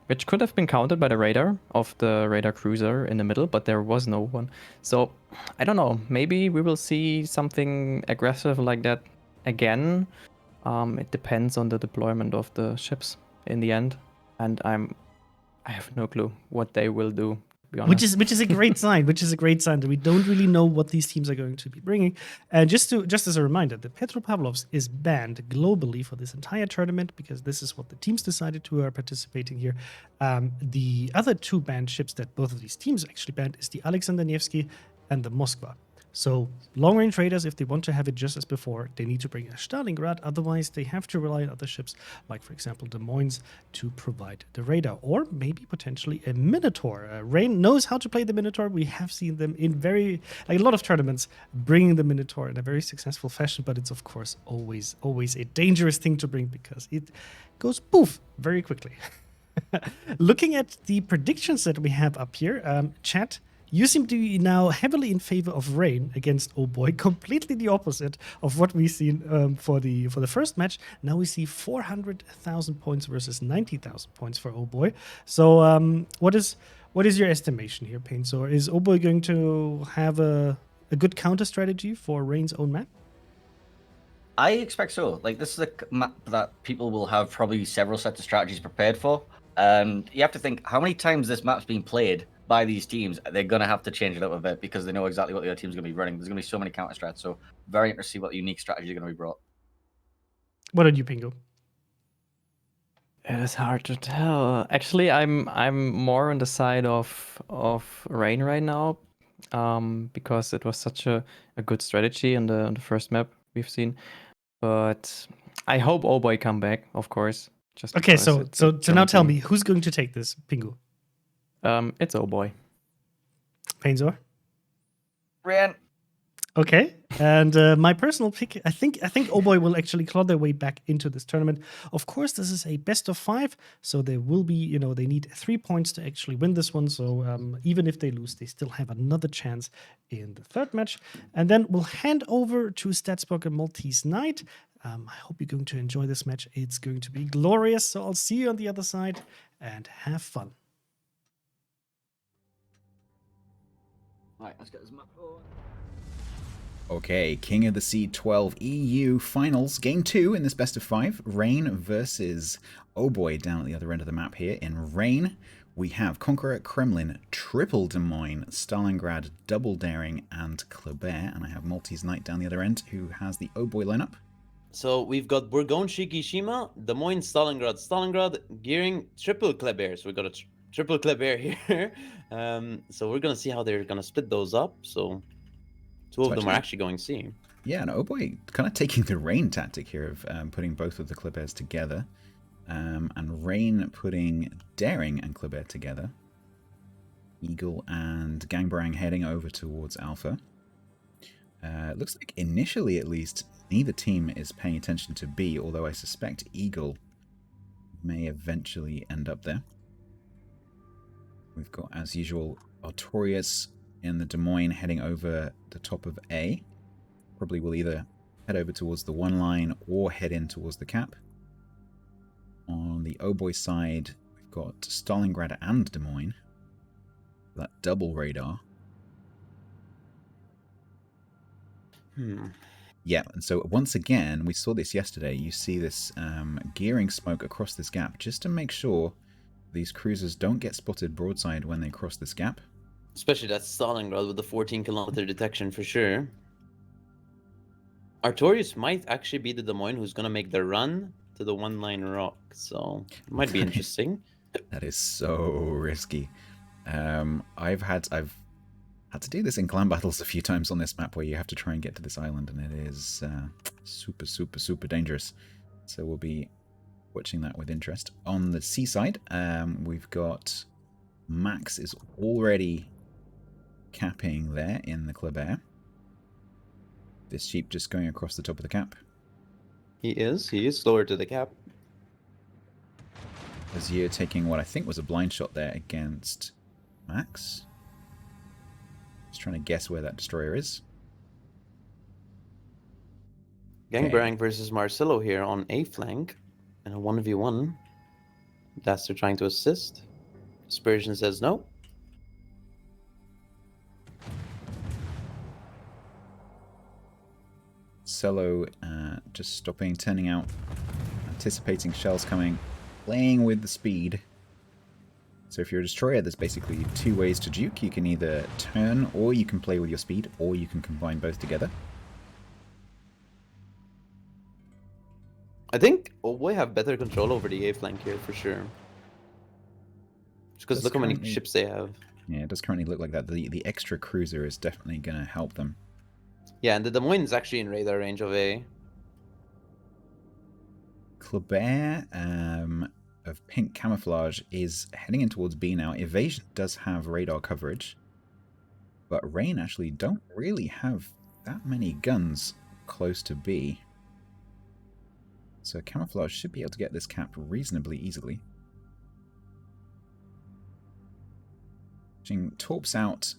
which could have been countered by the radar of the radar cruiser in the middle, but there was no one. So, I don't know, maybe we will see something aggressive like that again. It depends on the deployment of the ships in the end, and I have no clue what they will do. To be honest. Which is a great sign. Which is a great sign that we don't really know what these teams are going to be bringing. And just as a reminder, the Petropavlovsk is banned globally for this entire tournament because this is what the teams decided who are participating here. The other two banned ships that both of these teams actually banned is the Alexander Nevsky and the Moskva. So long-range raiders, if they want to have it just as before, they need to bring a Stalingrad. Otherwise, they have to rely on other ships, like, for example, Des Moines, to provide the radar. Or maybe potentially a Minotaur. Rain knows how to play the Minotaur. We have seen them in a lot of tournaments bringing the Minotaur in a very successful fashion. But it's, of course, always a dangerous thing to bring because it goes poof very quickly. Looking at the predictions that we have up here, chat, you seem to be now heavily in favor of Rain against OHBOY, completely the opposite of what we've seen for the first match. Now we see 400,000 points versus 90,000 points for OHBOY. So what is your estimation here, Paintsor? Is OHBOY going to have a good counter strategy for Rain's own map? I expect so. Like, this is a map that people will have probably several sets of strategies prepared for. And you have to think how many times this map's been played by these teams. They're going to have to change it up a bit because they know exactly what the other team's going to be running. There's going to be so many counter strats. So very interested to see what unique strategies are going to be brought. What did you, Pingu? It is hard to tell. Actually, I'm more on the side of Rain right now, because it was such a good strategy in the first map we've seen. But I hope OHBOY come back, of course. Just okay. because So now tell me, who's going to take this, Pingu? It's OHBOY. Paintsor? Rain. Okay, and my personal pick, I think OHBOY will actually claw their way back into this tournament. Of course, this is a best of 5, so there will be, they need 3 points to actually win this one. So even if they lose, they still have another chance in the third match. And then we'll hand over to Statsburg and Maltese Knight. I hope you're going to enjoy this match. It's going to be glorious. So I'll see you on the other side and have fun. All right, let's get this map on. Okay, King of the Sea 12 EU Finals, Game 2 in this best of 5. Rain versus OHBOY down at the other end of the map here. In Rain, we have Conqueror, Kremlin, Triple Des Moines, Stalingrad, Double Daring, and Kleber. And I have Maltese Knight down the other end, who has the OHBOY lineup. So we've got Bourgogne, Shikishima, Des Moines, Stalingrad, Gearing, Triple Kleber. So we've got a Triple Kleber here. So we're going to see how they're going to split those up. So two of them are actually going C. Yeah, and OHBOY kind of taking the Rain tactic here of putting both of the Klebers together. And Rain putting Daring and Kleber together. Eagle and Gangbarang heading over towards Alpha. It looks like initially, at least, neither team is paying attention to B, although I suspect Eagle may eventually end up there. We've got, as usual, Artorias in the Des Moines heading over the top of A. Probably will either head over towards the 1 line or head in towards the cap. On the OHBOY side, we've got Stalingrad and Des Moines. That double radar. Yeah, and so once again, we saw this yesterday. You see this gearing smoke across this gap just to make sure these cruisers don't get spotted broadside when they cross this gap. Especially that Stalingrad with the 14-kilometer detection for sure. Artorias might actually be the Des Moines who's going to make the run to the 1-line rock, so it might be interesting. That is so risky. I've had to do this in clan battles a few times on this map where you have to try and get to this island, and it is super dangerous. So we'll be watching that with interest. On the seaside, we've got Max is already capping there in the Kleber. This sheep just going across the top of the cap. He is slower to the cap. Azir taking what I think was a blind shot there against Max. Just trying to guess where that destroyer is. Gangbarang versus Marcelo here on A flank in a 1v1. Daster trying to assist. Dispersion says no. Cello just stopping, turning out, anticipating shells coming, playing with the speed. So if you're a destroyer, there's basically 2 ways to juke. You can either turn, or you can play with your speed, or you can combine both together. I think OHBOY have better control over the A flank here for sure. Just because look how many ships they have. Yeah, it does currently look like that. The extra cruiser is definitely going to help them. Yeah, and the Des Moines is actually in radar range of A. Kleber of pink camouflage is heading in towards B now. Evasion does have radar coverage, but Rain actually don't really have that many guns close to B. So camouflage should be able to get this cap reasonably easily. Pushing Torps out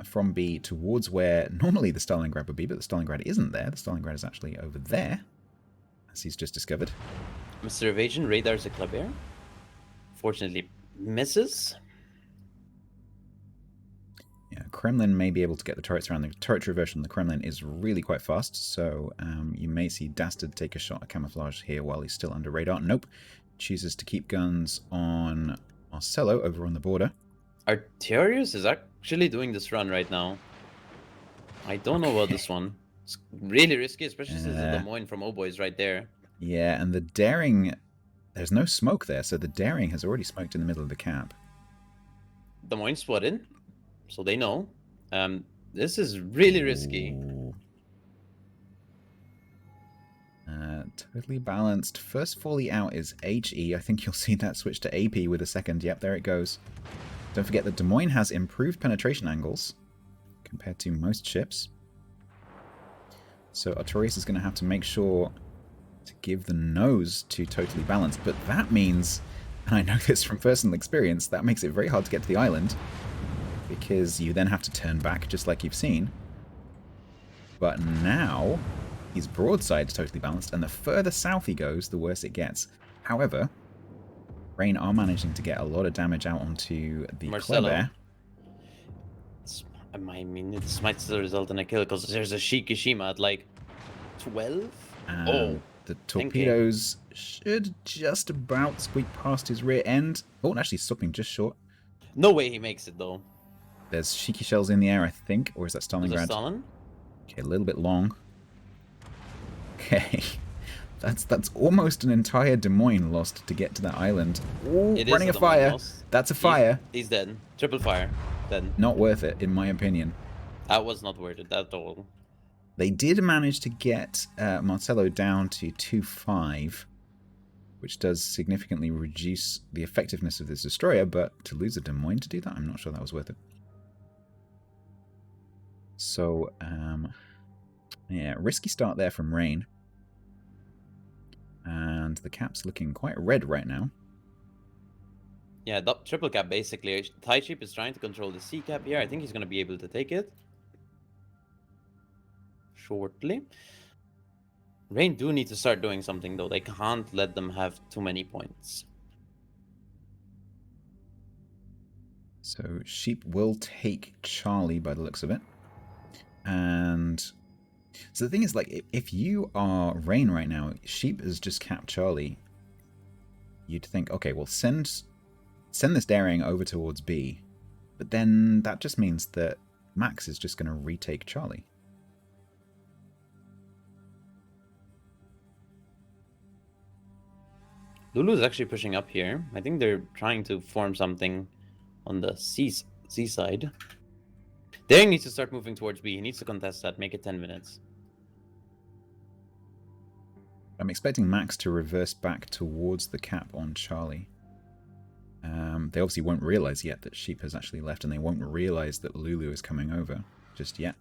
from B towards where normally the Stalingrad would be, but the Stalingrad isn't there. The Stalingrad is actually over there, as he's just discovered. Mr. Evasion radars a Kleber. Fortunately, misses. Yeah, Kremlin may be able to get the turrets around. The turret reversion on the Kremlin is really quite fast, so you may see Dastard take a shot at camouflage here while he's still under radar. Nope. Chooses to keep guns on Marcelo over on the border. Artorias is actually doing this run right now. I don't know about this one. It's really risky, especially since the Des Moines from OHBOY is right there. Yeah, and the Daring, there's no smoke there, so the Daring has already smoked in the middle of the cap. Des Moines split in, so they know. This is really risky. Totally balanced. First volley out is HE. I think you'll see that switch to AP with a second. Yep, there it goes. Don't forget that Des Moines has improved penetration angles compared to most ships. So Artorias is going to have to make sure to give the nose to totally balanced. But that means, and I know this from personal experience, that makes it very hard to get to the island, because you then have to turn back, just like you've seen. But now he's broadside totally balanced, and the further south he goes, the worse it gets. However, Rain are managing to get a lot of damage out onto the Marcelo. Kleber. I mean, this might still result in a kill because there's a Shikishima at like 12. And the torpedoes should just about squeak past his rear end. Oh, actually stopping just short. No way he makes it though. There's Shiki shells in the air, I think. Or is that Was that Stalingrad? Stalin? Okay, a little bit long. Okay. That's almost an entire Des Moines lost to get to that island. Ooh, It is running a Des Moines fire. loss. That's a fire. He's dead. Triple fire. Dead. Not worth it, in my opinion. That was not worth it at all. They did manage to get Marcello down to 2-5, which does significantly reduce the effectiveness of this destroyer, but to lose a Des Moines to do that, I'm not sure that was worth it. So, yeah, risky start there from Rain. And the cap's looking quite red right now. Yeah, triple cap basically. Tai Chip is trying to control the C cap here. I think he's going to be able to take it shortly. Rain do need to start doing something though. They can't let them have too many points. So Sheep will take Charlie by the looks of it. And so the thing is, like, if you are Rain right now, Sheep has just capped Charlie. You'd think, okay, well, send this daring over towards B. But then that just means that Max is just going to retake Charlie. Lulu is actually pushing up here. I think they're trying to form something on the C side. Daring needs to start moving towards B. He needs to contest that. Make it 10 minutes. I'm expecting Max to reverse back towards the cap on Charlie. They obviously won't realize yet that Sheep has actually left, and they won't realize that Lulu is coming over just yet.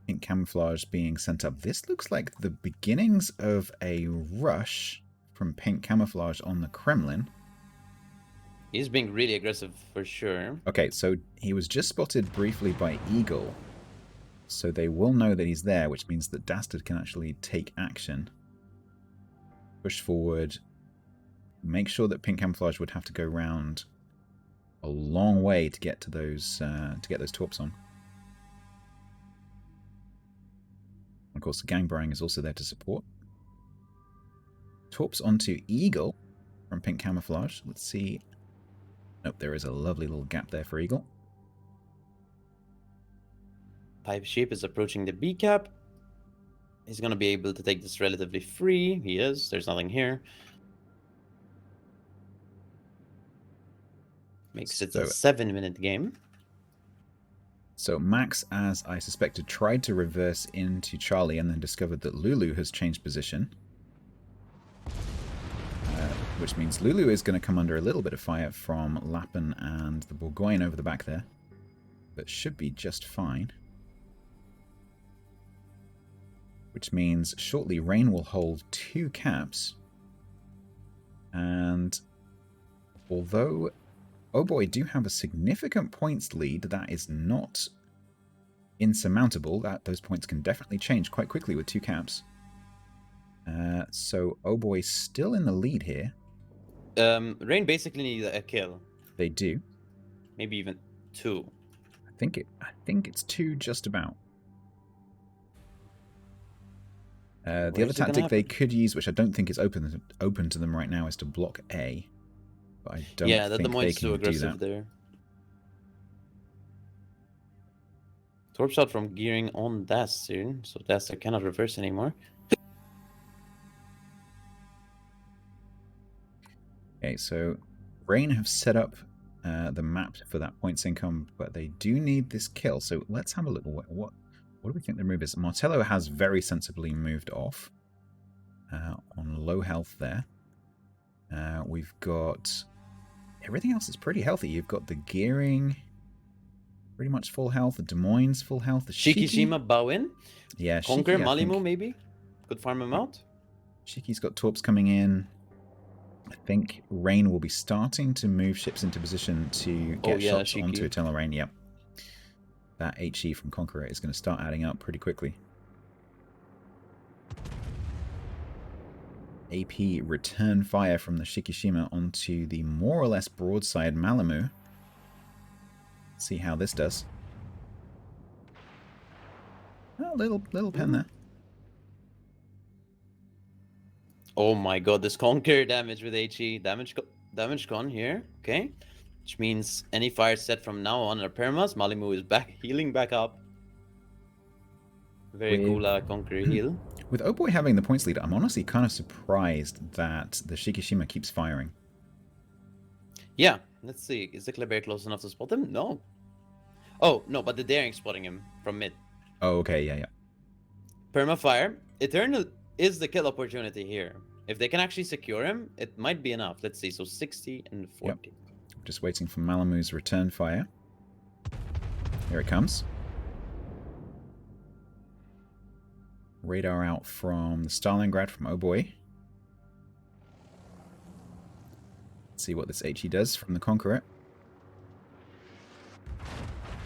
Pink camouflage being sent up. This looks like the beginnings of a rush from Pink camouflage on the Kremlin. He's being really aggressive for sure. Okay, so he was just spotted briefly by Eagle. So they will know that he's there, which means that Dastard can actually take action. Push forward. Make sure that Pink camouflage would have to go round a long way to get to those torps on. Of course, the Gangbang is also there to support. Torps onto Eagle from Pink camouflage. Let's see. Nope, there is a lovely little gap there for Eagle. Pipe Sheep is approaching the B cap. He's going to be able to take this relatively free. He is. There's nothing here. Makes it a 7-minute game. So Max, as I suspected, tried to reverse into Charlie and then discovered that Lulu has changed position. Which means Lulu is going to come under a little bit of fire from Lappen and the Bourgogne over the back there. But should be just fine. Which means shortly Rain will hold 2 caps. And although OHBOY do have a significant points lead, that is not insurmountable. Those points can definitely change quite quickly with 2 caps. So OHBOY still in the lead here. Rain basically needs a kill. They do. Maybe even 2. I think it's 2 just about. The other tactic they could use, which I don't think is open to them right now, is to block A. But I don't think they can do that. There. Torp shot from gearing on Dastard, so Dastard cannot reverse anymore. Okay, so Rain have set up the map for that points income, but they do need this kill. So let's have a look. What do we think the move is? Martello has very sensibly moved off on low health there. We've got everything else is pretty healthy. You've got the gearing pretty much full health, the Des Moines full health, the Shikishima Bowen. Yeah, Conquer Shiki, Malimu maybe. Could farm him out. Shiki's got torps coming in. I think Rain will be starting to move ships into position to get shots Shiki onto Eternal Rain. Yep. That HE from Conqueror is going to start adding up pretty quickly. AP return fire from the Shikishima onto the more or less broadside Malamu. See how this does. Oh, little pen there. Oh my god, this conquer damage with HE. Damage gone here. Okay. Which means any fire set from now on are permas. Malimu is back healing back up. Very With- cool conquer heal. With OHBOY having the points lead, I'm honestly kind of surprised that the Shikishima keeps firing. Yeah, let's see. Is the Kleber close enough to spot him? No. Oh, no, but the Daring spotting him from mid. Oh, okay, yeah. Perma fire. Eternal is the kill opportunity here. If they can actually secure him, it might be enough. Let's see. So 60 and 40. Just waiting for Malamu's return fire. Here it comes. Radar out from the Stalingrad from OHBOY. Let's see what this HE does from the Conqueror.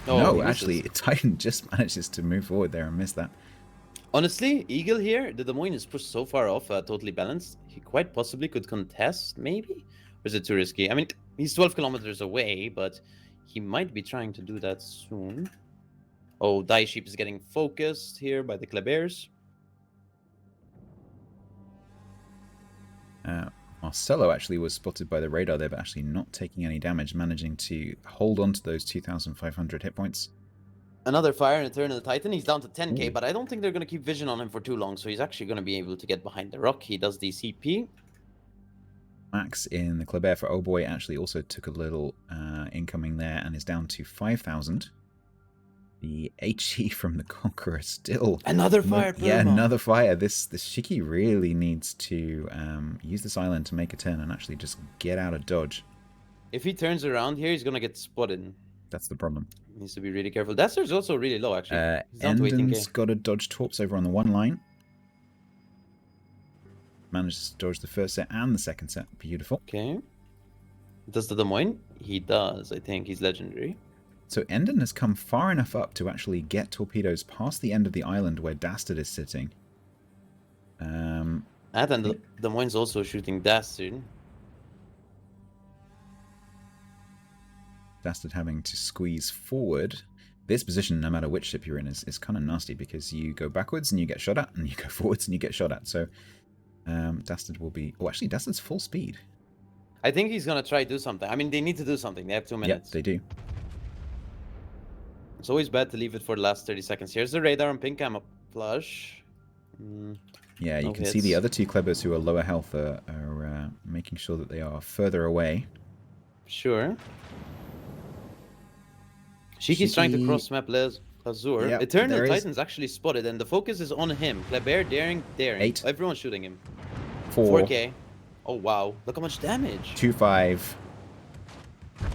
Oh, No, he misses. actually, Titan just manages to move forward there and miss that. Honestly, Eagle here, the Des Moines is pushed so far off, totally balanced. He quite possibly could contest, maybe? Or is it too risky? I mean, he's 12 kilometers away, but he might be trying to do that soon. Oh, Die Sheep is getting focused here by the Klebers. Marcelo actually was spotted by the radar there, but actually not taking any damage, managing to hold on to those 2,500 hit points. Another fire in Eternal Titan. He's down to 10k, Ooh. but I don't think they're going to keep vision on him for too long, so he's actually going to be able to get behind the rock. He does the CP. Max in the Kleber for OHBOY actually also took a little incoming there and is down to 5,000. The HE from the Conqueror still... Another fire, Yeah, Perma. another fire. This Shiki really needs to use this island to make a turn and actually just get out of dodge. If he turns around here, he's going to get spotted. That's the problem. Needs to be really careful. Daster's also really low, actually. He's down to 18k. Enden's got to dodge torps over on the one line. Manages to dodge the first set and the second set. Beautiful. Okay. Does the Des Moines? He does, I think. He's legendary. So Enden has come far enough up to actually get torpedoes past the end of the island where Dastard is sitting. And then the Des Moines also shooting Dastard. Dastard having to squeeze forward. This position, no matter which ship you're in, is kind of nasty because you go backwards and you get shot at, and you go forwards and you get shot at. So Dastard will be... Oh, actually, Dastard's full speed. I think he's going to try to do something. I mean, they need to do something. They have 2 minutes. Yep, they do. It's always bad to leave it for the last 30 seconds. Here's the radar on pink camouflage. Yeah, you No can see the hits. other two Klebers who are lower health are making sure that they are further away. Sure. Shiki's trying to Shiki- cross map Lazur. Yep, Eternal there is- Titan's actually spotted, and the focus is on him. Kleber, Daring. 8. Everyone's shooting him. 4, 4k. Oh, wow. Look how much damage. 2, 5.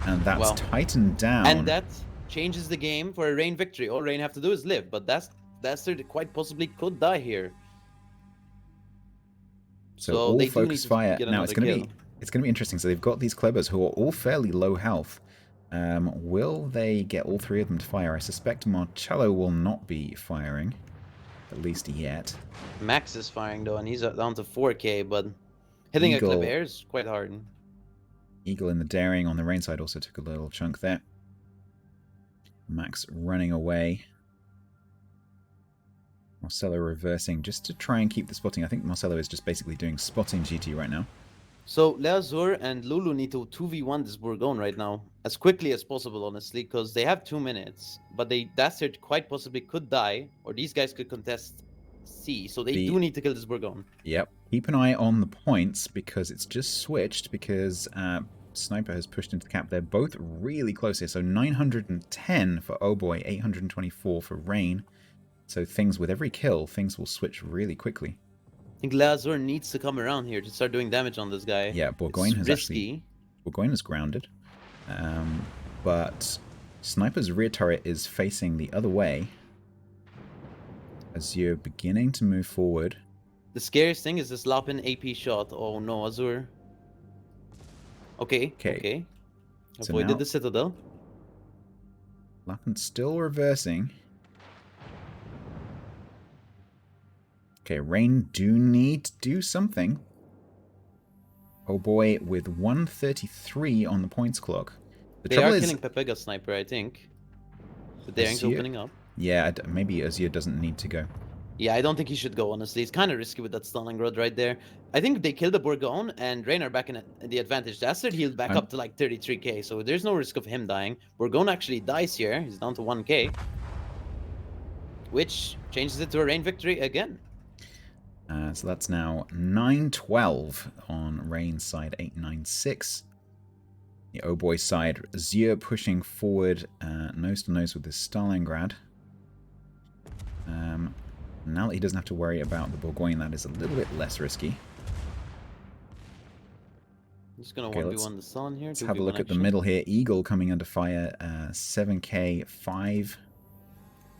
And that's Wow. Titan down. And that changes the game for a Rain victory. All Rain have to do is live, but Dastard quite possibly could die here. So So all they do need focus to fire. get Now it's another going to kill. be interesting. So they've got these Klebers who are all fairly low health. Will they get all three of them to fire? I suspect Marcello will not be firing, at least yet. Max is firing though, and he's down to 4k, but hitting Eagle. a Kleber is quite hard. Eagle in the Daring on the rain side also took a little chunk there. Max running away. Marcello reversing just to try and keep the spotting. I think Marcello is just basically doing spotting GT right now. So Leazur and Lulu need to 2v1 this Bourgogne right now as quickly as possible, honestly, because they have 2 minutes. But Dastard quite possibly could die, or these guys could contest C. So they do need to kill this Bourgogne. Yep. Keep an eye on the points because it's just switched because Sniper has pushed into the cap. They're both really close here. So 910 for OHBOY, 824 for Rain. So things with every kill, things will switch really quickly. I think Leazur needs to come around here to start doing damage on this guy. Yeah, Bourgogne It's has actually... Bourgogne is grounded. But Sniper's rear turret is facing the other way. As you're beginning to move forward. The scariest thing is this Lapin AP shot. Oh no, Azur. Okay. So Avoided now- the Citadel. Lapin's still reversing. Okay, Rain do need to do something. OHBOY with 133 on the points clock. The They trouble are is, killing Pepega Sniper, I think. The Daring's Azure? opening up. Yeah, maybe Azure doesn't need to go. Yeah, I don't think he should go, honestly. It's kind of risky with that Stalingrad right there. I think they kill the Bourgogne, and Rain are back in the advantage. Dastard healed back up to like 33k, so there's no risk of him dying. Bourgogne actually dies here. He's down to 1k, which changes it to a Rain victory again. So that's now 9-12 on Rain's side, 8-9-6. The OHBOY side, Azure pushing forward nose to nose with the Stalingrad. Now that he doesn't have to worry about the Bourgogne, that is a little bit less risky. Just gonna Okay, 1v1 the Stalin here. Let's have a 2v1 look at the action. middle here. Eagle coming under fire, 7k, 5.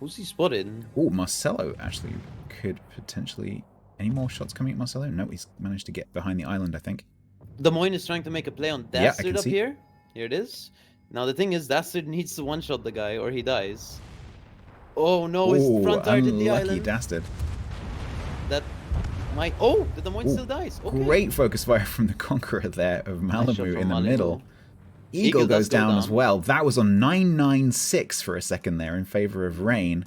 Who's he spotted? Oh, Marcelo actually could potentially... Any more shots coming at Marcelo? No, he's managed to get behind the island, I think. Des Moines is trying to make a play on Yeah, I Dastard can up see. here. Here it is. Now the thing is, Dastard needs to one-shot the guy or he dies. Oh no, his front tire did the unlucky island. Dastard. That might... Oh, the Des Moines still dies. Okay. Great focus fire from the Conqueror there of Nice shot Malibu from in the Malibu. middle. Eagle Eagle does goes go down as down. well. That was on 996 for a second there in favor of Rain.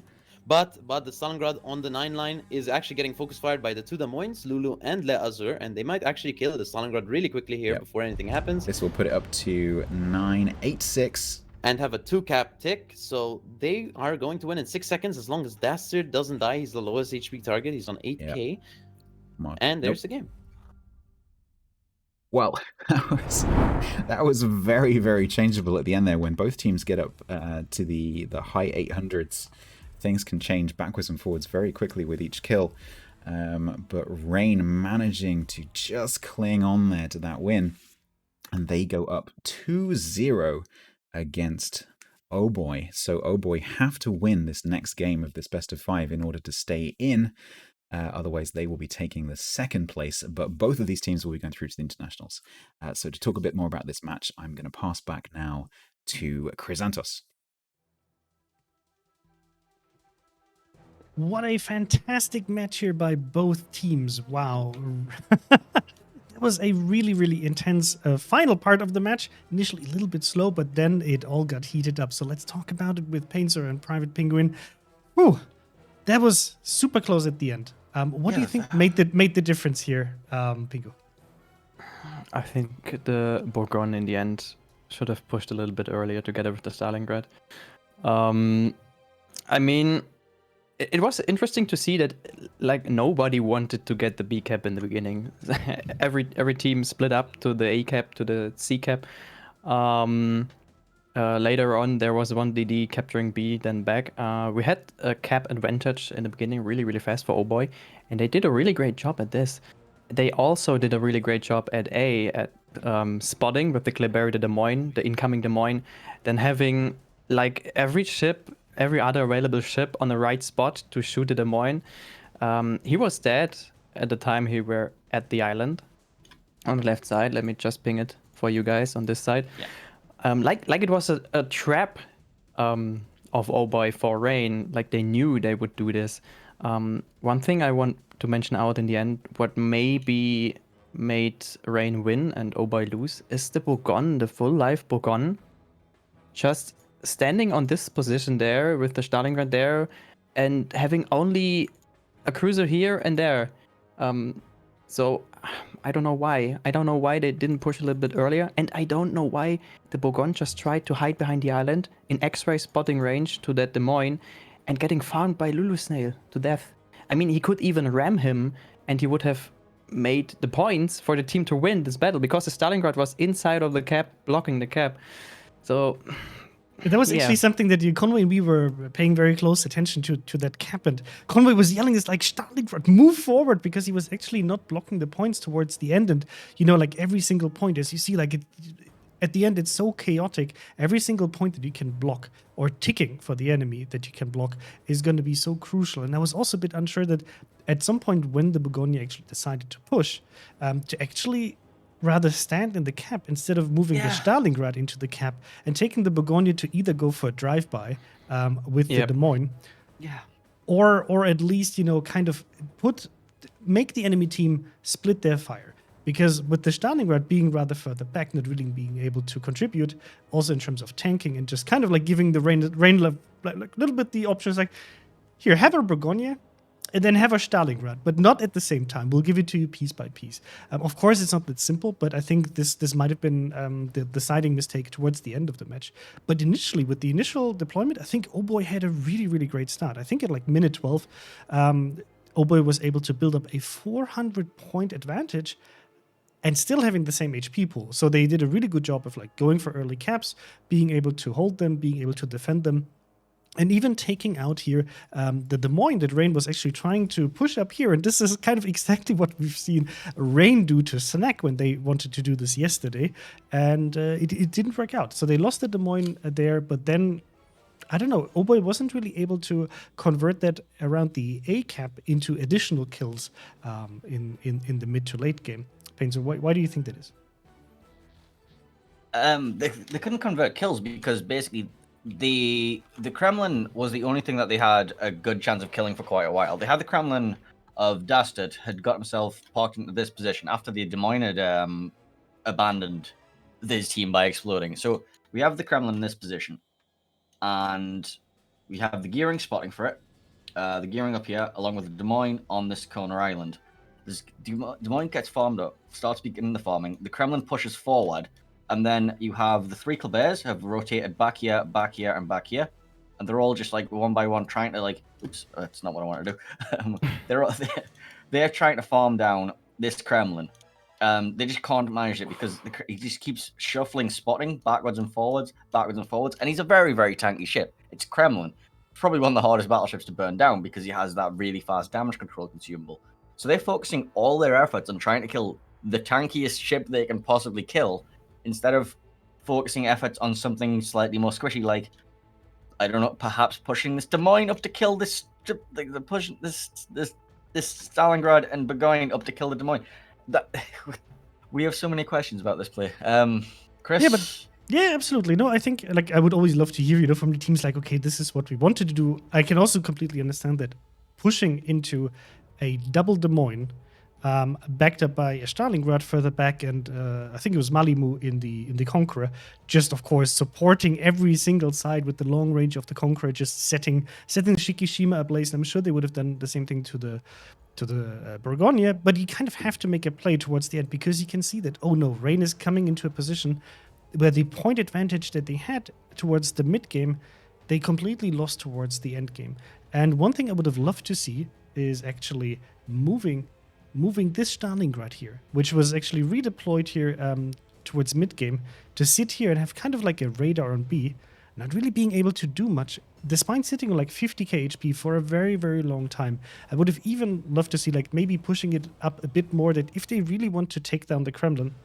But the Stalingrad on the 9 line is actually getting focus fired by the two Des Moines, Lulu and Le Azur, and they might actually kill the Stalingrad really quickly here Yep. before anything happens. This will put it up to 986. And have a 2-cap tick, so they are going to win in 6 seconds as long as Dastard doesn't die. He's the lowest HP target. He's on 8k, and there's the game. Well, that was very, very changeable at the end there. When both teams get up to the high 800s, things can change backwards and forwards very quickly with each kill. But Rain managing to just cling on there to that win. And they go up 2-0 against OHBOY. So OHBOY have to win this next game of this best of 5 in order to stay in. Otherwise, they will be taking the second place. But both of these teams will be going through to the internationals. So to talk a bit more about this match, I'm going to pass back now to Chrysantos. What a fantastic match here by both teams. Wow. It was a really, really intense final part of the match. Initially a little bit slow, but then it all got heated up. So let's talk about it with Painter and Private Penguin. Whew, that was super close at the end. What do you think made the difference here, Pingu? I think the Bourgogne in the end should have pushed a little bit earlier together with the Stalingrad. I mean, it was interesting to see that like nobody wanted to get the B cap in the beginning. every team split up to the A cap to the C cap. Later on, there was one DD capturing B, then back. We had a cap advantage in the beginning, really fast for OHBOY, and they did a really great job at this. They also did a really great job at A at spotting with the Kleber de Des Moines, the incoming Des Moines, then having like every other available ship on the right spot to shoot the Des Moines. He was dead at the time he were at the island on the left side. Let me just ping it for you guys on this side. Yeah. Like it was a trap of OHBOY for Rain. Like they knew they would do this. One thing I want to mention out in the end, what maybe made Rain win and OHBOY lose, is the Bourgogne, the full life Bourgogne. Just standing on this position there with the Stalingrad there and having only a cruiser here and there. So I don't know why. I don't know why they didn't push a little bit earlier. And I don't know why the Bourgogne just tried to hide behind the island in X-ray spotting range to that Des Moines and getting found by Lulu Snail to death. I mean, he could even ram him and he would have made the points for the team to win this battle because the Stalingrad was inside of the cap, blocking the cap. So That was actually something that Conway and we were paying very close attention to that cap. And Conway was yelling, it's like, Stalingrad, move forward, because he was actually not blocking the points towards the end. And, you know, like every single point, as you see, like at the end, it's so chaotic. Every single point that you can block or ticking for the enemy that you can block is going to be so crucial. And I was also a bit unsure that at some point when the Bourgogne actually decided to push, to actually rather stand in the cap instead of moving the Stalingrad into the cap and taking the Bourgogne to either go for a drive-by with the Des Moines, or at least, you know, kind of make the enemy team split their fire. Because with the Stalingrad being rather further back, not really being able to contribute, also in terms of tanking and just kind of like giving the Rain like a little bit the options like, here, have a Burgonia, and then have a Stalingrad, but not at the same time. We'll give it to you piece by piece. Of course, it's not that simple, but I think this might have been the deciding mistake towards the end of the match. But initially, with the initial deployment, I think OHBOY had a really, really great start. I think at like minute 12, OHBOY was able to build up a 400-point advantage and still having the same HP pool. So they did a really good job of like going for early caps, being able to hold them, being able to defend them. And even taking out here the Des Moines that Rain was actually trying to push up here. And this is kind of exactly what we've seen Rain do to Snack when they wanted to do this yesterday. And it didn't work out. So they lost the Des Moines there. But then, I don't know, OHBOY wasn't really able to convert that around the A cap into additional kills in the mid to late game. Painter, why do you think that is? They couldn't convert kills because basically the Kremlin was the only thing that they had a good chance of killing for quite a while. They had the Kremlin of Dastard had got himself parked into this position after the Des Moines had abandoned this team by exploding. So we have the Kremlin in this position, and we have the gearing spotting for it. The gearing up here, along with the Des Moines on this corner island. Des Moines gets farmed up, starts beginning the farming. The Kremlin pushes forward. And then you have the 3 Kleberts have rotated back here, and back here. And they're all just like one by one trying to like, oops, that's not what I want to do. they're trying to farm down this Kremlin. They just can't manage it because he just keeps shuffling, spotting backwards and forwards. And he's a very, very tanky ship. It's Kremlin. Probably one of the hardest battleships to burn down because he has that really fast damage control consumable. So they're focusing all their efforts on trying to kill the tankiest ship they can possibly kill, instead of focusing efforts on something slightly more squishy, like, I don't know, perhaps pushing this Des Moines up to kill this, pushing this Stalingrad and Burgoyne up to kill the Des Moines. We have so many questions about this play. Chris? Yeah, absolutely. No, I think like I would always love to hear, from the teams like, okay, this is what we wanted to do. I can also completely understand that pushing into a double Des Moines, backed up by a Stalingrad further back, and I think it was Malimu in the Conqueror, just of course supporting every single side with the long range of the Conqueror, just setting Shikishima ablaze. I'm sure they would have done the same thing to the Burgonia, but you kind of have to make a play towards the end because you can see that, oh no, Rain is coming into a position where the point advantage that they had towards the mid game, they completely lost towards the end game. And one thing I would have loved to see is actually moving this Stalingrad here, which was actually redeployed here towards mid-game, to sit here and have kind of like a radar on B, not really being able to do much, despite sitting on like 50k HP for a very, very long time. I would have even loved to see like maybe pushing it up a bit more, that if they really want to take down the Kremlin,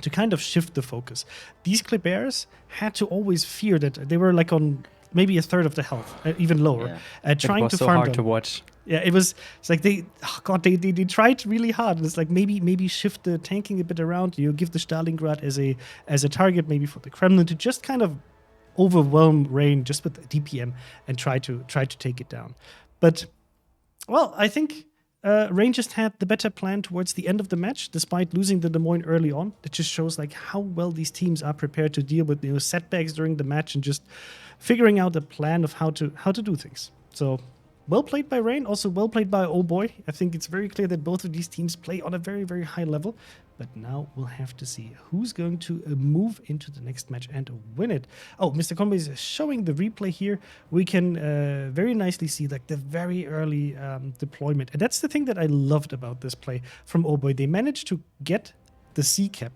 to kind of shift the focus. These Kleberts had to always fear that they were like on maybe a third of the health, even lower, trying to so farm hard down. to watch. Yeah, it's like they tried really hard. And it's like maybe shift the tanking a bit around. Give the Stalingrad as a target, maybe for the Kremlin, to just kind of overwhelm Rain just with the DPM and try to take it down. But well, I think Rain just had the better plan towards the end of the match, despite losing the Des Moines early on. It just shows like how well these teams are prepared to deal with setbacks during the match and just figuring out a plan of how to do things. So well played by Rain, also well played by OHBOY. I think it's very clear that both of these teams play on a very, very high level. But now we'll have to see who's going to move into the next match and win it. Oh, Mr. Conway is showing the replay here. We can very nicely see like the very early deployment. And that's the thing that I loved about this play from OHBOY. They managed to get the C cap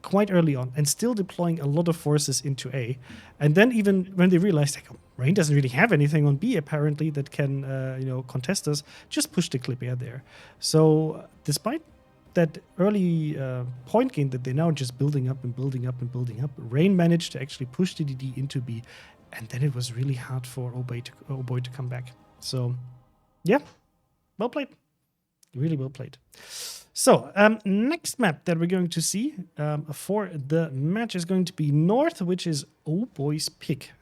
quite early on and still deploying a lot of forces into A. And then even when they realized like, Rain doesn't really have anything on B apparently that can contest us, just push the Kleber there. So despite that early point gain that they're now just building up, Rain managed to actually push the DD into B, and then it was really hard for OHBOY to come back. So yeah, well played. Really well played. So, next map that we're going to see for the match is going to be North, which is OHBOY's pick.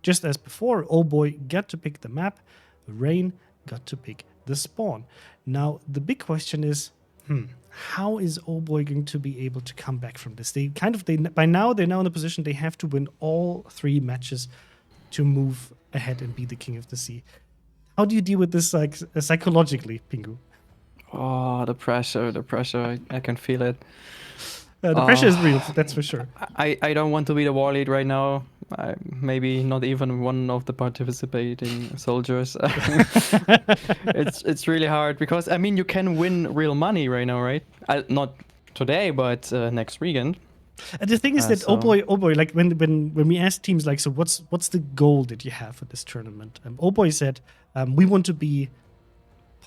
Just as before, OHBOY got to pick the map, Rain got to pick the spawn. Now, the big question is, how is OHBOY going to be able to come back from this? By now they're now in a position they have to win all 3 matches to move ahead and be the King of the Sea. How do you deal with this psychologically, Pingu? Oh, the pressure, I can feel it. The pressure is real, that's for sure. I don't want to be the war lead right now. Maybe not even one of the participating soldiers. It's really hard because I mean you can win real money right now, right? Not today, but next weekend. And the thing is that so- OHBOY, like when we asked teams like, so what's the goal that you have for this tournament? OHBOY said we want to be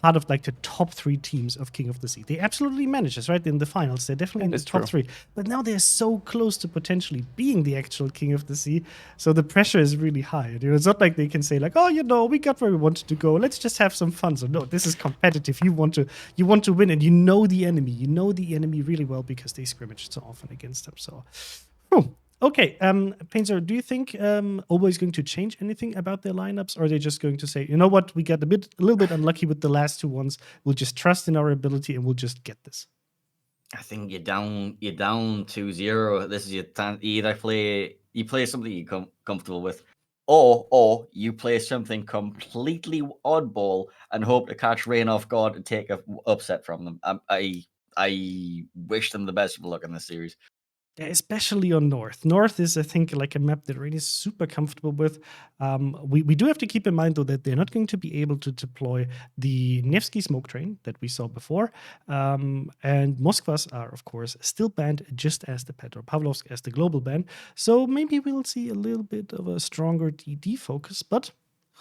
part of like the top 3 teams of King of the Sea. They absolutely managed this, right? In the finals, they're definitely in the It's top true. 3. But now they're so close to potentially being the actual King of the Sea, so the pressure is really high. You know, it's not like they can say like, oh, we got where we wanted to go. Let's just have some fun. So no, this is competitive. You want to win, and you know the enemy. You know the enemy really well because they scrimmaged so often against them. So, whew. Okay, Painter, do you think OHBOY is going to change anything about their lineups, or are they just going to say, you know what, we got a little bit unlucky with the last 2 ones. We'll just trust in our ability and we'll just get this. I think you're down 2-0. This is your time. You either play something you're comfortable with, or you play something completely oddball and hope to catch Rain off guard and take a upset from them. I wish them the best of luck in this series. Yeah, especially on North. North is, I think, like a map that Rain is super comfortable with. We do have to keep in mind, though, that they're not going to be able to deploy the Nevsky smoke train that we saw before. And Moskvas are, of course, still banned, just as the Petropavlovsk as the global ban. So maybe we'll see a little bit of a stronger DD focus, but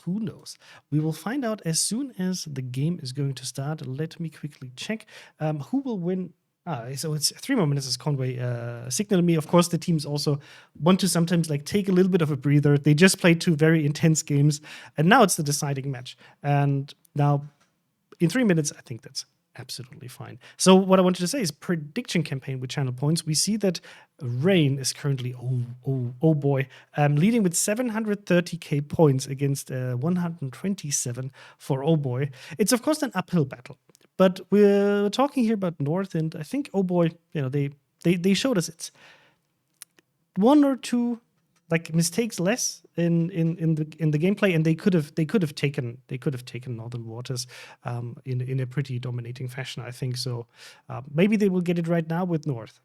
who knows? We will find out as soon as the game is going to start. Let me quickly check who will win. So it's 3 more minutes as Conway signaled me. Of course, the teams also want to sometimes like take a little bit of a breather. They just played 2 very intense games, and now it's the deciding match. And now, in 3 minutes, I think that's absolutely fine. So what I wanted to say is prediction campaign with channel points. We see that Rain is currently, OHBOY, leading with 730k points against 127 for OHBOY. It's, of course, an uphill battle. But we're talking here about North, and I think OHBOY, they showed us it's 1 or 2 like mistakes less in the gameplay, and they could have taken Northern Waters in a pretty dominating fashion, I think. So maybe they will get it right now with North.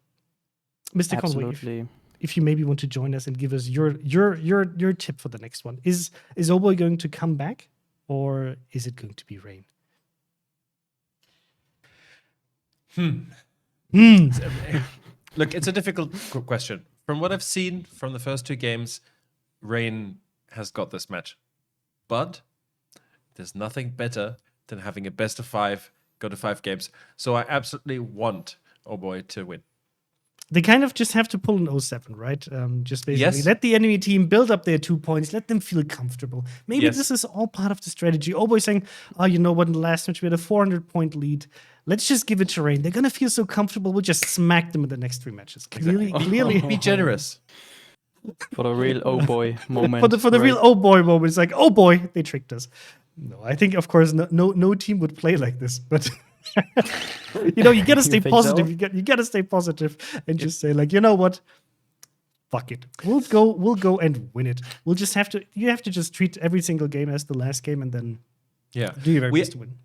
Mr. Conway, Absolutely. if you maybe want to join us and give us your tip for the next one, is OHBOY going to come back, or is it going to be Rain? Look, it's a difficult question. From what I've seen from the first 2 games, Rain has got this match. But there's nothing better than having a best of 5, go to 5 games. So I absolutely want OHBOY to win. They kind of just have to pull an 07, right? Just basically Yes. let the enemy team build up their 2 points, let them feel comfortable. Maybe Yes. this is all part of the strategy. OHBOY saying, oh, you know what, in the last match we had a 400-point lead. Let's just give it to Rain. They're going to feel so comfortable. We'll just smack them in the next 3 matches. Clearly. Be generous. For the real OHBOY moment. For the real OHBOY moment, it's like, oh boy, they tricked us. No, I think, of course, no team would play like this, but you gotta stay think positive. so? You gotta stay positive and just say, like, you know what? Fuck it. We'll go and win it. You have to just treat every single game as the last game and then Yeah. do your very best to win.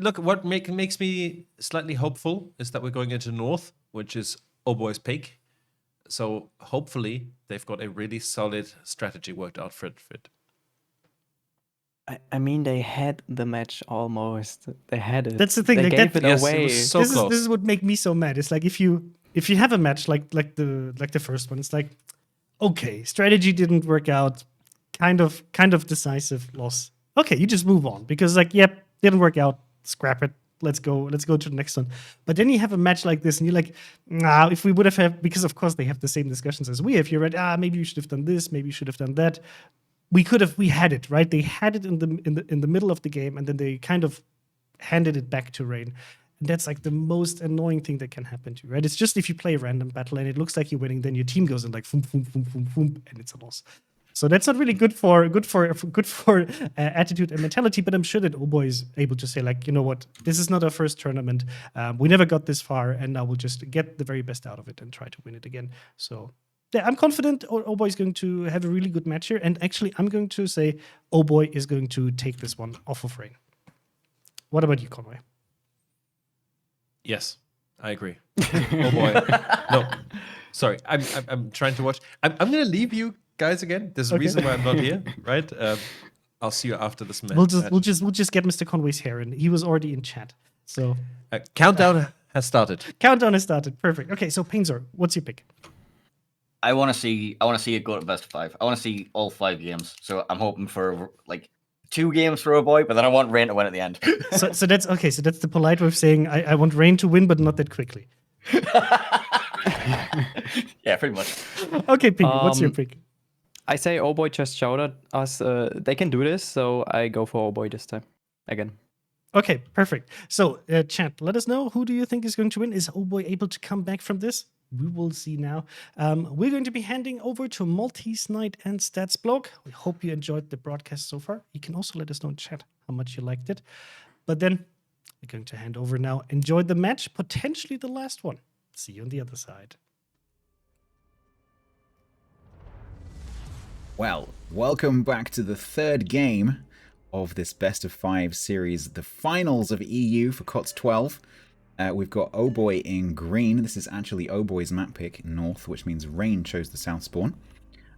Look, what makes me slightly hopeful is that we're going into North, which is OHBOY's peak. So hopefully they've got a really solid strategy worked out for it. I mean, they had the match almost. They had it. That's the thing, They like gave that- it Yes, it away. was so this close. is what make me so mad. It's like if you have a match like the first one, it's like, okay, strategy didn't work out, kind of decisive loss. Okay, you just move on because like, yep, didn't work out, scrap it. Let's go to the next one. But then you have a match like this, and you're like, nah, if we would have had, because of course they have the same discussions as we have. You're right. Maybe you should have done this. Maybe you should have done that. We had it, right? They had it in the middle of the game, and then they kind of handed it back to Rain. And that's like the most annoying thing that can happen to you, right? It's just if you play a random battle and it looks like you're winning, then your team goes in like boom, boom, boom, boom, boom, and it's a loss. So that's not really good for attitude and mentality. But I'm sure that OHBOY is able to say, like, you know what, this is not our first tournament. We never got this far, and now we'll just get the very best out of it and try to win it again. So yeah, I'm confident OHBOY is going to have a really good match here. And actually, I'm going to say OHBOY is going to take this one off of Rain. What about you, Conway? Yes, I agree. Oh boy, no, sorry. I'm trying to watch. I'm gonna leave you guys again. There's a reason why I'm not here, right? I'll see you after this match. We'll just get Mr. Conway's hair in. He was already in chat. So countdown has started. Countdown has started. Perfect. Okay, so Painzor, what's your pick? I want to see it go to best of 5. I want to see all 5 games. So I'm hoping for like 2 games for OHBOY, but then I want Rain to win at the end. So that's okay. So that's the polite way of saying I want Rain to win, but not that quickly. Yeah, pretty much. Okay, Pinky, what's your pick? I say OHBOY just shouted us. They can do this, so I go for OHBOY this time again. Okay, perfect. So, chat, let us know, who do you think is going to win? Is OHBOY able to come back from this? We will see now. We're going to be handing over to Maltese Knight and Stats Blog. We hope you enjoyed the broadcast so far. You can also let us know in chat how much you liked it. But then we're going to hand over now. Enjoy the match, potentially the last one. See you on the other side. Well, welcome back to the third game of this best of 5 series, the finals of EU for COTS 12. We've got OHBOY in green. This is actually OHBOY's map pick, north, which means Rain chose the south spawn.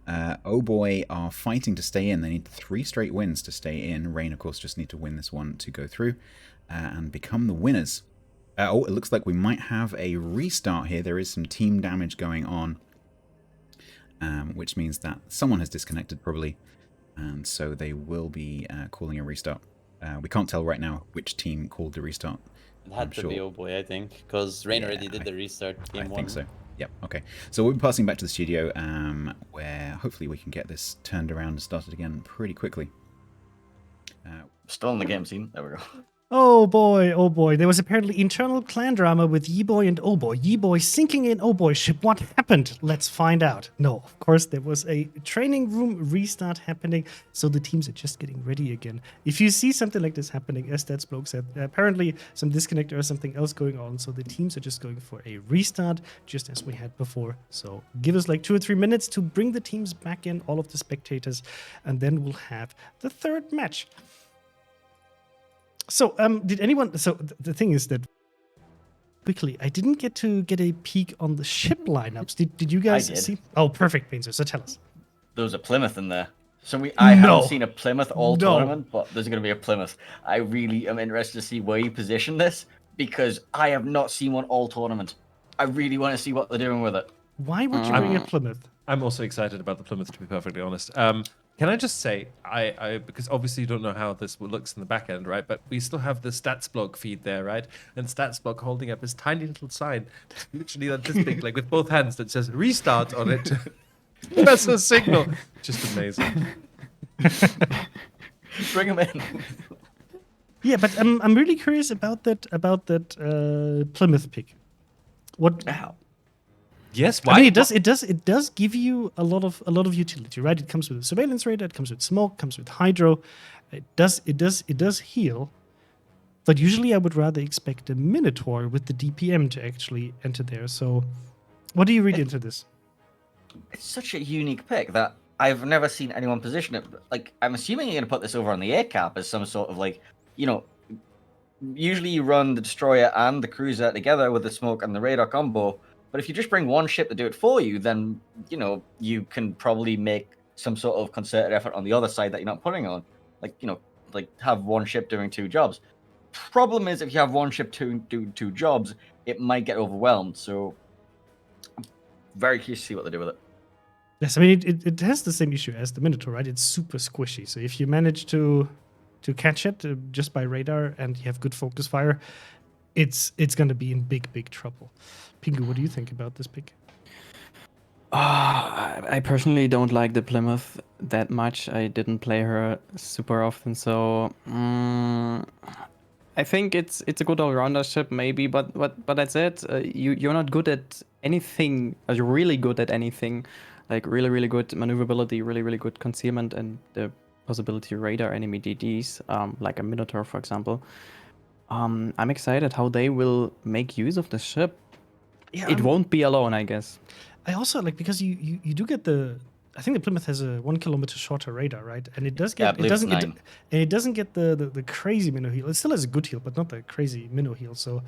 OHBOY are fighting to stay in. They need 3 straight wins to stay in. Rain, of course, just need to win this one to go through and become the winners. It looks like we might have a restart here. There is some team damage going on, which means that someone has disconnected probably, and so they will be calling a restart. We can't tell right now which team called the restart. It had to be OHBOY, I think, because Rain already did the restart game 1. I think so. Yep, okay. So we'll be passing back to the studio, where hopefully we can get this turned around and started again pretty quickly. Still in the game scene. There we go. Oh boy, there was apparently internal clan drama with YBOY and OHBOY. YBOY sinking in OHBOY ship. What happened? Let's find out. No, of course, there was a training room restart happening, so the teams are just getting ready again. If you see something like this happening, as Stats Bloke said, apparently some disconnect or something else going on, so the teams are just going for a restart, just as we had before. So give us like 2 or 3 minutes to bring the teams back in, all of the spectators, and then we'll have the third match. So, did anyone... So, the thing is that, quickly, I didn't get a peek on the ship lineups. Did you guys see? Oh, perfect, Painter. So tell us. There was a Plymouth in there. So I haven't seen a Plymouth all tournament, but there's going to be a Plymouth. I really am interested to see where you position this, because I have not seen one all tournament. I really want to see what they're doing with it. Why would you bring a Plymouth? I'm also excited about the Plymouth, to be perfectly honest. Can I just say, I because obviously you don't know how this looks in the back end, right? But we still have the Stats Blog feed there, right? And Stats Blog holding up his tiny little sign, literally like this big, like with both hands, that says restart on it. That's a signal. Just amazing. Bring him in. Yeah, but I'm really curious about that Plymouth pick. What? Yes, why? I mean, it does give you a lot of utility, right? It comes with a surveillance radar, it comes with smoke, comes with hydro. It does heal. But usually I would rather expect a Minotaur with the DPM to actually enter there. So what do you read into this? It's such a unique pick that I've never seen anyone position it. Like, I'm assuming you're going to put this over on the air cap as some sort of, like, you know, usually you run the destroyer and the cruiser together with the smoke and the radar combo. But if you just bring one ship to do it for you, then, you know, you can probably make some sort of concerted effort on the other side that you're not putting on. Like, you know, like have one ship doing 2 jobs. Problem is, if you have one ship doing 2 jobs, it might get overwhelmed. So I'm very curious to see what they do with it. Yes, I mean, it has the same issue as the Minotaur, right? It's super squishy. So if you manage to catch it just by radar and you have good focus fire, it's going to be in big trouble. Pingu, what do you think about this pick? I personally don't like the Plymouth that much. I didn't play her super often, so I think it's a good all-rounder ship maybe, but that's it. You're not good at anything. You're really good at anything. Like really good maneuverability, really good concealment, and the possibility to radar enemy DDs, like a Minotaur, for example. I'm excited how they will make use of the ship. Yeah, It won't be alone, I guess. I also like, because you do get I think the Plymouth has a 1 kilometer shorter radar, right? And it does Yeah, I get believe it's 9. and it doesn't get the crazy minnow heal. It still has a good heal, but not the crazy minnow heal. So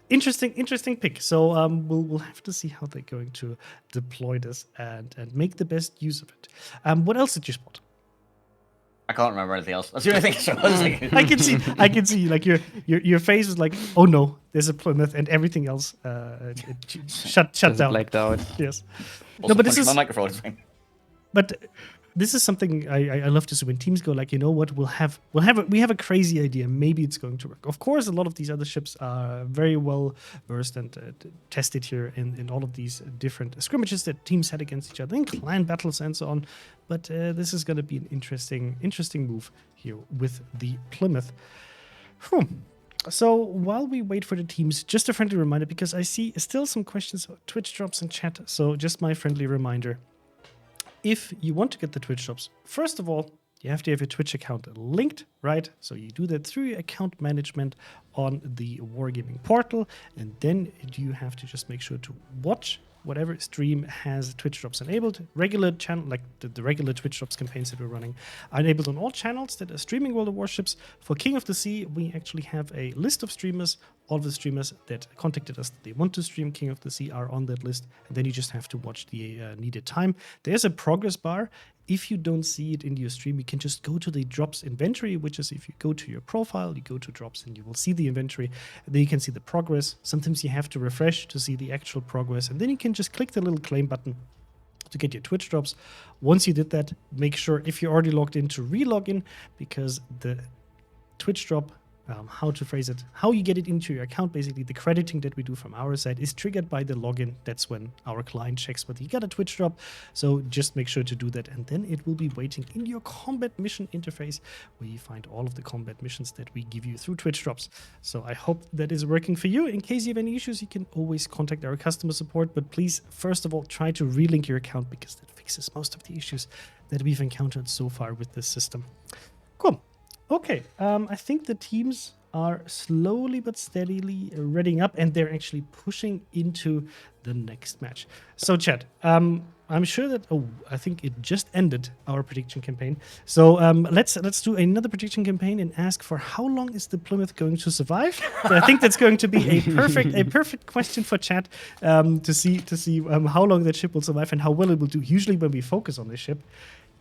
interesting pick. So we'll have to see how they're going to deploy this and make the best use of it. What else did you spot? I can't remember anything else. That's the only thing. So I was like, I can see like your face was like, oh no, there's a Plymouth, and everything else shut Just down. blacked out. Yes. also but this punching is my microphone is fine. But this is something I love to see when teams go like, you know what, we have a crazy idea. Maybe it's going to work. Of course, a lot of these other ships are very well versed and tested here in all of these different scrimmages that teams had against each other, in clan battles and so on. But this is going to be an interesting move here with the Plymouth. So while we wait for the teams, just a friendly reminder, because I see still some questions about Twitch drops in chat. So just my friendly reminder. If you want to get the Twitch drops, first of all, you have to have your Twitch account linked, right? So you do that through your account management on the Wargaming portal, and then you have to just make sure to watch whatever stream has Twitch drops enabled. Regular channel, like the regular Twitch drops campaigns that we're running, are enabled on all channels that are streaming World of Warships. For King of the Sea, we actually have a list of streamers. All of the streamers that contacted us that they want to stream King of the Sea are on that list, and then you just have to watch the needed time. There's a progress bar. If you don't see it in your stream, you can just go to the drops inventory, which is if you go to your profile, you go to drops and you will see the inventory. And then you can see the progress. Sometimes you have to refresh to see the actual progress. And then you can just click the little claim button to get your Twitch drops. Once you did that, make sure if you're already logged in to re-log in, because the Twitch drop, how to phrase it, how you get it into your account, basically the crediting that we do from our side is triggered by the login. That's when our client checks whether you got a Twitch drop. So just make sure to do that, and then it will be waiting in your combat mission interface, where you find all of the combat missions that we give you through Twitch drops. So I hope that is working for you. In case you have any issues, you can always contact our customer support, but please, first of all, try to relink your account, because that fixes most of the issues that we've encountered so far with this system. Cool. Okay, I think the teams are slowly but steadily readying up, and they're actually pushing into the next match. So, chat, I'm sure that I think it just ended our prediction campaign. So let's do another prediction campaign and ask for how long is the Plymouth going to survive. I think that's going to be a perfect question for chat to see how long that ship will survive and how well it will do. Usually, when we focus on this ship,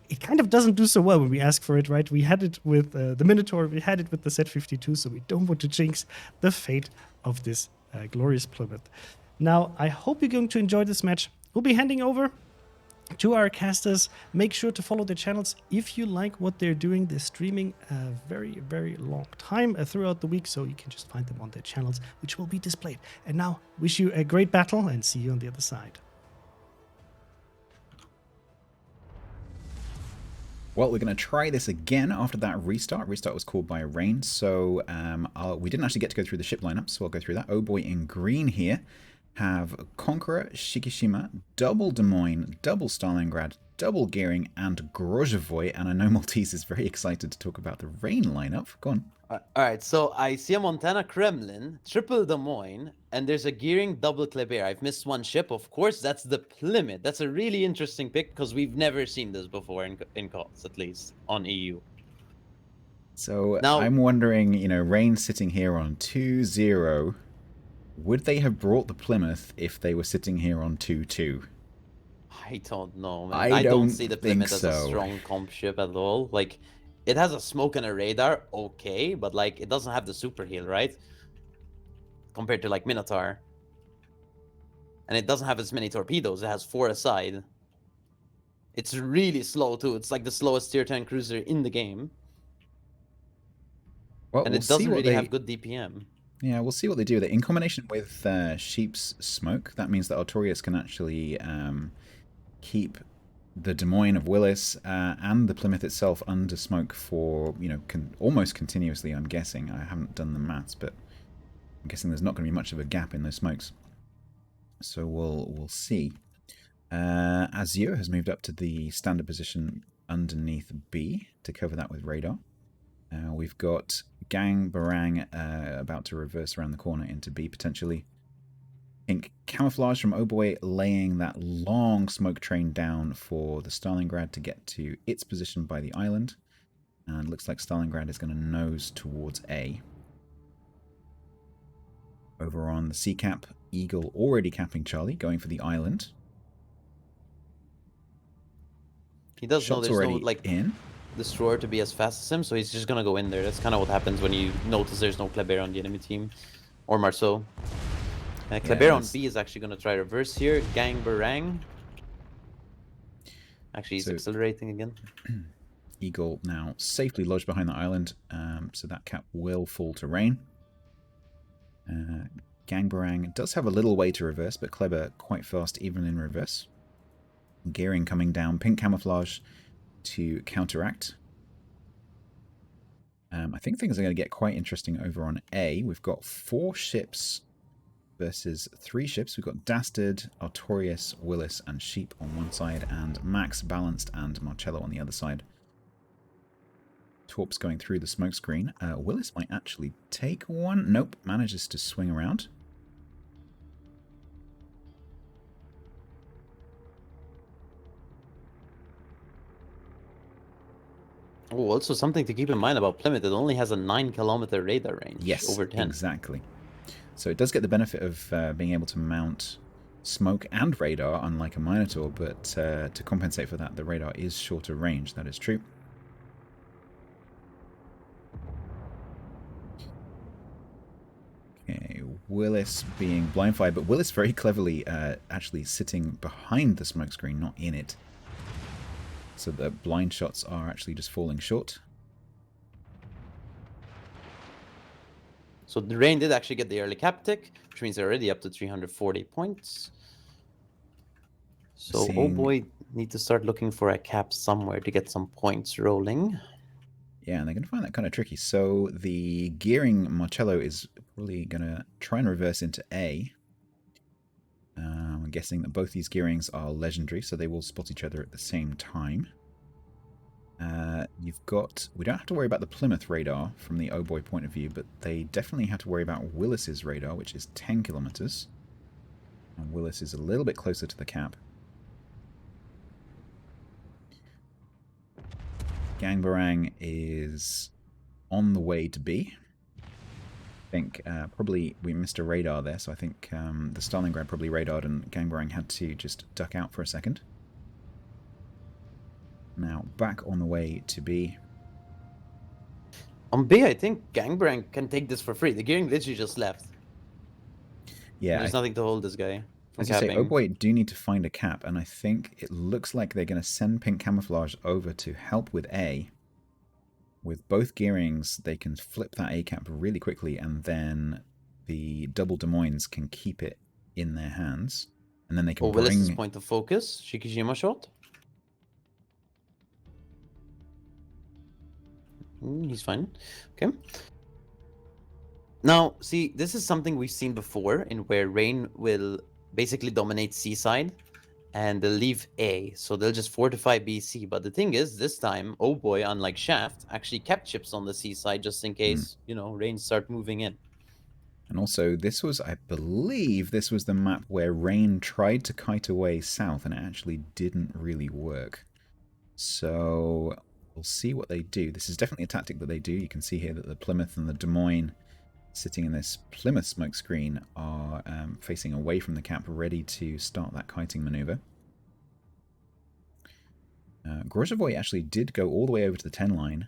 it kind of doesn't do so well when we ask for it, right? We had it with the Minotaur, we had it with the Z52, so we don't want to jinx the fate of this glorious Plymouth. Now, I hope you're going to enjoy this match. We'll be handing over to our casters. Make sure to follow their channels if you like what they're doing. They're streaming a very long time throughout the week, so you can just find them on their channels, which will be displayed. And now, wish you a great battle, and see you on the other side. Well, we're going to try this again after that restart. Restart was called by rain, so we didn't actually get to go through the ship lineup, so I'll go through that. OHBOY in green here have Conqueror, Shikishima, double Des Moines, double Stalingrad, double Gearing, and Grozhevoy. And I know Maltese is very excited to talk about the rain lineup. Go on. All right, so I see a Montana Kremlin, triple Des Moines, and there's a Gearing double Kleber. I've missed one ship, of course. That's the Plymouth. That's a really interesting pick, because we've never seen this before in COTS, at least on EU. So now, I'm wondering, Rain sitting here on 2-0. Would they have brought the Plymouth if they were sitting here on 2-2? I don't know, man. I don't see the Plymouth so. as a strong comp ship at all. Like, it has a smoke and a radar, okay, but like it doesn't have the super heal, right? Compared to like Minotaur. And it doesn't have as many torpedoes. It has 4 aside. It's really slow too. It's like the slowest tier 10 cruiser in the game. Well, and it doesn't really have good DPM. Yeah, we'll see what they do with it. In combination with Sheep's Smoke, that means that Artorias can actually keep the Des Moines of Willis and the Plymouth itself under smoke for, almost continuously, I'm guessing. I haven't done the maths, but I'm guessing there's not going to be much of a gap in those smokes. So we'll see. Azure has moved up to the standard position underneath B to cover that with radar. We've got Gang Barang about to reverse around the corner into B potentially. Pink Camouflage from OHBOY laying that long smoke train down for the Stalingrad to get to its position by the island. And looks like Stalingrad is going to nose towards A. Over on the C cap, Eagle already capping Charlie, going for the island. He does know Shots there's no already like in. destroyer to be as fast as him, so he's just gonna go in there. That's kind of what happens when you notice there's no Kleber on the enemy team, or Marceau. Kleber on B is actually gonna try reverse here. Gang Barang. Actually, he's accelerating again. Eagle now safely lodged behind the island, so that cap will fall to rain. Gang Barang does have a little way to reverse, but Kleber quite fast even in reverse. Gearing coming down, Pink Camouflage to counteract. I think things are going to get quite interesting over on A. We've got 4 ships versus 3 ships. We've got Dastard, Artorius, Willis, and Sheep on one side, and Max, Balanced, and Marcello on the other side. Torps going through the smoke screen. Willis might actually take one. Nope, manages to swing around. Oh, also something to keep in mind about Plymouth, it only has a 9-kilometer radar range. Yes, over 10. exactly. So it does get the benefit of being able to mount smoke and radar, unlike a Minotaur, but to compensate for that, the radar is shorter range, that is true. Okay, Willis being blindfired, but Willis very cleverly actually sitting behind the smoke screen, not in it. So the blind shots are actually just falling short. So the Rain did actually get the early cap tick, which means they're already up to 340 points. So OHBOY need to start looking for a cap somewhere to get some points rolling. Yeah, and they're going to find that kind of tricky. So the gearing Marcello is probably going to try and reverse into A. I'm guessing that both these gearings are legendary, so they will spot each other at the same time. We don't have to worry about the Plymouth radar from the OHBOY point of view, but they definitely have to worry about Willis's radar, which is 10 kilometers. And Willis is a little bit closer to the cap. Gang Barang is on the way to B. I think probably we missed a radar there, so I think the Stalingrad probably radared and Gang Barang had to just duck out for a second. Now back on the way to B. On B, I think Gang Barang can take this for free. The gearing literally just left. Yeah, There's nothing to hold this guy from as you say, capping. OHBOY do need to find a cap, and I think it looks like they're going to send Pink Camouflage over to help with A. With both gearings, they can flip that A cap really quickly, and then the double Des Moines can keep it in their hands, and then they can bring... Willis's point of focus, Shikijima shot. He's fine. Okay. Now, see, this is something we've seen before, in where Rain will basically dominate C-side, and they'll leave A, so they'll just fortify BC. But the thing is, this time, OHBOY, unlike Shaft, actually kept chips on the C side just in case, you know, Rain start moving in. And also, this was, I believe, this was the map where Rain tried to kite away south, and it actually didn't really work. So we'll see what they do. This is definitely a tactic that they do. You can see here that the Plymouth and the Des Moines sitting in this Plymouth smoke screen are facing away from the cap, ready to start that kiting maneuver. Grozhevoy actually did go all the way over to the 10 line,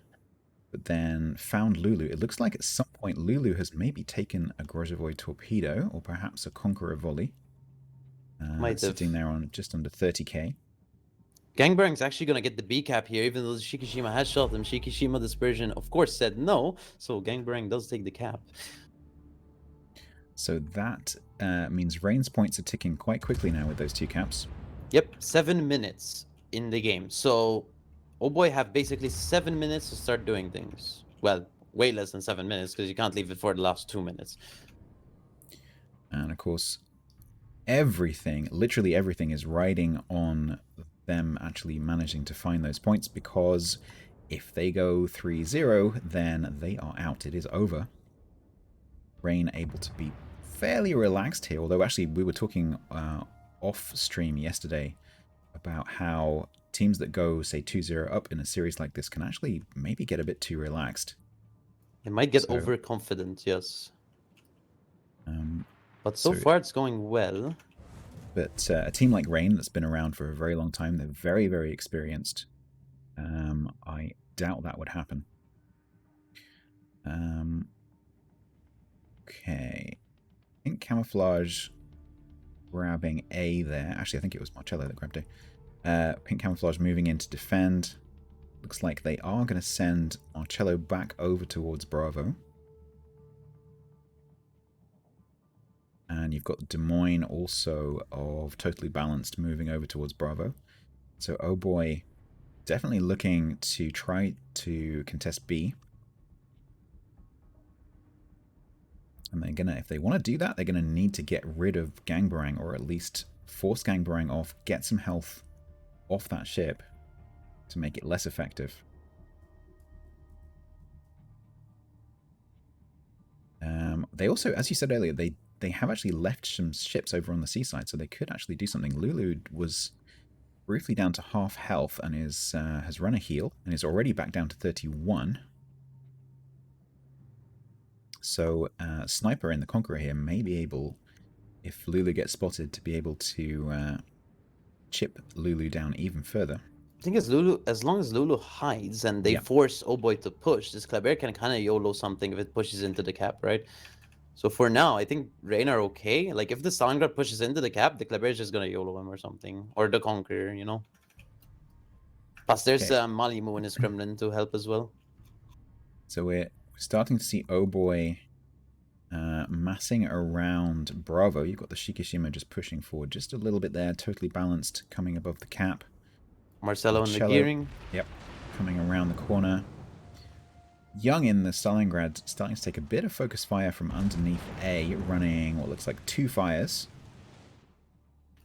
but then found Lulu. It looks like at some point Lulu has maybe taken a Grozhevoy torpedo, or perhaps a Conqueror volley. Sitting there on just under 30k. Gang Barang's actually going to get the B cap here, even though Shikishima has shot him. Shikishima Dispersion, of course, said no, so Gang Barang does take the cap. So that means Rain's points are ticking quite quickly now with those 2 caps. Yep, 7 minutes in the game. So OHBOY have basically 7 minutes to start doing things. Well, way less than 7 minutes, because you can't leave it for the last 2 minutes. And of course, everything, literally everything, is riding on them actually managing to find those points, because if they go 3-0, then they are out. It is over. Rain able to be fairly relaxed here, although actually we were talking off stream yesterday about how teams that go, say, 2-0 up in a series like this can actually maybe get a bit too relaxed. They might get So- overconfident, yes. Um, But so so- far it's going well. But a team like Rain that's been around for a very long time, they're very, very experienced. I doubt that would happen. Okay. I think Camouflage grabbing A there. Actually, I think it was Marcello that grabbed A. Pink Camouflage moving in to defend. Looks like they are going to send Marcello back over towards Bravo. And you've got Des Moines also of Totally Balanced moving over towards Bravo. So Oh Boy definitely looking to try to contest B. And they're gonna, if they want to do that, they're gonna need to get rid of Gangbarang, or at least force Gangbarang off, get some health off that ship to make it less effective. They also, as you said earlier, they have actually left some ships over on the seaside, so they could actually do something. Lulu was briefly down to half health and is has run a heal and is already back down to 31. So Sniper in the Conqueror here may be able, if Lulu gets spotted, to be able to chip Lulu down even further. I think as long as Lulu hides and they Yeah. force Oh Boy to push, this Kleber can kind of YOLO something if it pushes into the cap, right? So for now, I think Rain are okay. Like if the Stalingrad pushes into the cap, the Kleber is just gonna YOLO him or something, or the Conqueror, you know. Plus, there's Okay. Malimu in his Kremlin to help as well. So we're starting to see Oh Boy massing around Bravo. You've got the Shikishima just pushing forward just a little bit there, Totally Balanced coming above the cap. Marcelo in the Marcello. gearing. Yep, coming around the corner. Young in the Stalingrad starting to take a bit of focus fire from underneath A, running what looks like 2 fires.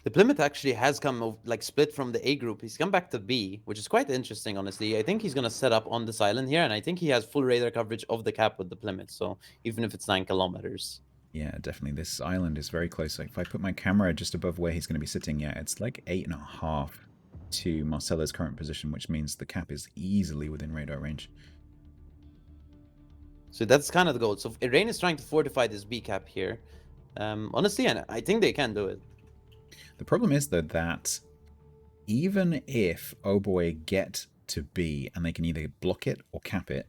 The Plymouth actually has come like split from the A group. He's come back to B, which is quite interesting, honestly. I think he's gonna set up on this island here, and I think he has full radar coverage of the cap with the Plymouth. So even if it's 9 kilometers. Yeah, definitely. This island is very close. Like if I put my camera just above where he's going to be sitting, yeah, it's like 8.5 to Marcelo's current position, which means the cap is easily within radar range. So that's kind of the goal. So Rain is trying to fortify this B cap here. Honestly, and I think they can do it. The problem is, though, that even if Oh Boy get to B and they can either block it or cap it,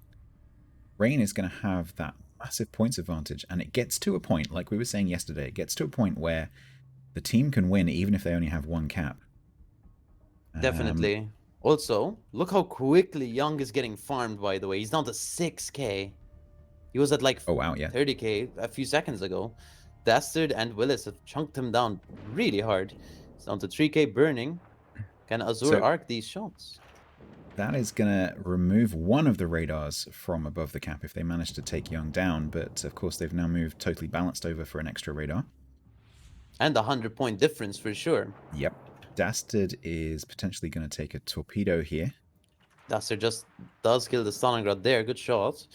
Rain is going to have that massive points advantage, and it gets to a point, like we were saying yesterday, it gets to a point where the team can win even if they only have 1 cap. Definitely. Also, look how quickly Young is getting farmed, by the way. He's down to 6k. He was at like Oh, wow, yeah. 30k a few seconds ago. Dastard and Willis have chunked him down really hard. He's down to 3k burning. Can Azur So- arc these shots? That is going to remove one of the radars from above the cap if they manage to take Young down, but of course they've now moved Totally Balanced over for an extra radar. And a 100-point difference for sure. Yep. Dastard is potentially going to take a torpedo here. Dastard just does kill the Stalingrad there. Good shot.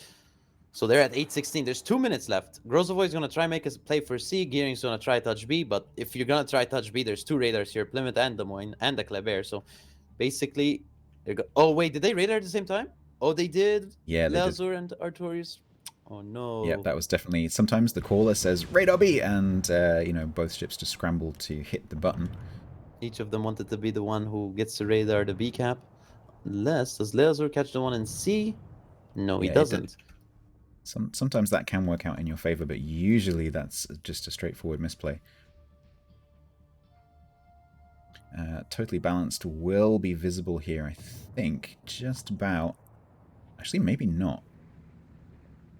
So they're at 8:16. There's 2 minutes left. Grozovoy is going to try make a play for C. Gearing's going to try touch B. But if you're going to try touch B, there's 2 radars here. Plymouth and Des Moines and the Kleber. So basically, oh, wait. Did they radar at the same time? Oh, they did? Yeah, they did. Lazur and Artorius. Oh, no. Yeah, that was definitely... Sometimes the caller says, radar B, and, you know, both ships just scramble to hit the button. Each of them wanted to be the one who gets to radar the B cap. Unless, does Lazur catch the one in C? No, he Yeah, he doesn't. Sometimes that can work out in your favor, but usually that's just a straightforward misplay. Totally Balanced will be visible here, I think, just about... Actually, maybe not.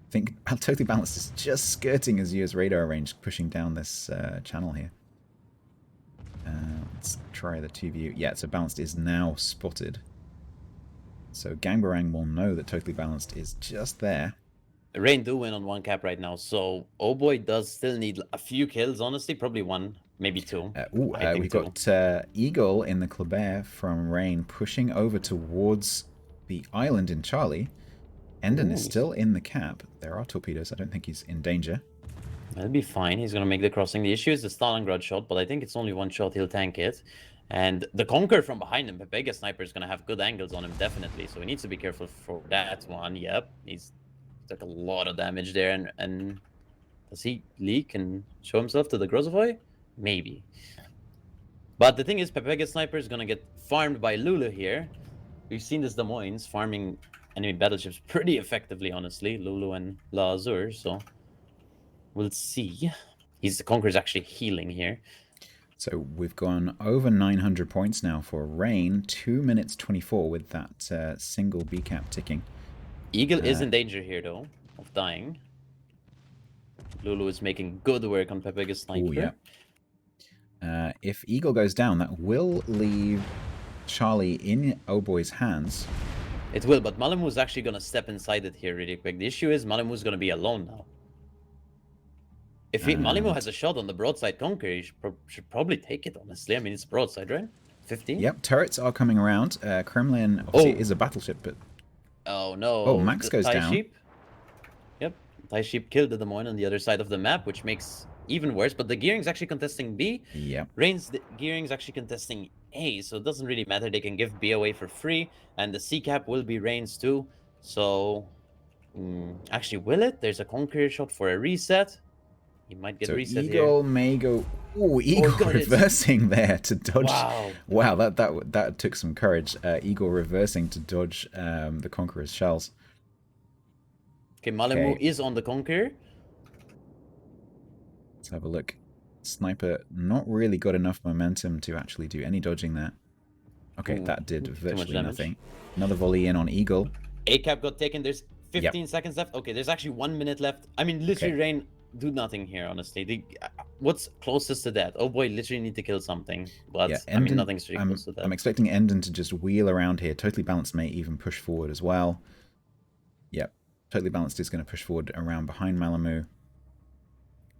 I think Totally Balanced is just skirting Azur's radar range, pushing down this channel here. Let's try the 2-view. Yeah, so Balanced is now spotted. So Gangbarang will know that Totally Balanced is just there. Rain do win on 1 cap right now, so Oh Boy does still need a few kills, honestly, probably 1. Maybe 2. We've got Eagle in the Kleber from Rain pushing over towards the island in Charlie. Endon is still in the cap. There are torpedoes. I don't think he's in danger. That'll be fine. He's going to make the crossing. The issue is the Stalingrad shot, but I think it's only one shot. He'll tank it. And the Conqueror from behind him, Pepega Sniper, is going to have good angles on him, definitely. So he needs to be careful for that one. Yep. He's took a lot of damage there. And does he leak and show himself to the Grozavoy? Maybe. But the thing is, Pepega Sniper is going to get farmed by Lulu here. We've seen this Des Moines farming enemy battleships pretty effectively, honestly. Lulu and La Azur, so... we'll see. The Conqueror's actually healing here. So we've gone over 900 points now for Rain. 2 minutes 24 with that single B cap ticking. Eagle is in danger here, though, of dying. Lulu is making good work on Pepega Sniper. Ooh, yeah. If Eagle goes down, that will leave Charlie in OHBOY's hands. It will, but Malamu's actually going to step inside it here really quick. The issue is Malamu's going to be alone now. If Malamu has a shot on the broadside Conqueror, he should probably take it, honestly. I mean, it's broadside, right? 15? Yep, turrets are coming around. Kremlin obviously is a battleship, but... oh, no. Oh, Max goes down. Sheep. Yep, Tai Sheep killed the Des Moines on the other side of the map, which makes even worse. But the Gearing's actually contesting B. Yep. Rain's Gearing's actually contesting A, so it doesn't really matter. They can give B away for free, and the C cap will be Rain's too. So, actually, will it? There's a Conqueror shot for a reset. He might get reset Eagle here. may go... Ooh, Eagle reversing there to dodge... Wow, that took some courage. Eagle reversing to dodge the Conqueror's shells. Okay, Malamu is on the Conqueror. Let's have a look. Sniper not really got enough momentum to actually do any dodging there. Okay, that did virtually nothing. Another volley in on Eagle. A cap got taken. There's 15 seconds left. Okay, there's actually 1 minute left. I mean, literally, Rain do nothing here, honestly. What's closest to that? OHBOY literally need to kill something. But, I mean, nothing's really close to that. I'm expecting Endon to just wheel around here. Totally Balanced may even push forward as well. Yep. Totally Balanced is going to push forward around behind Malamu.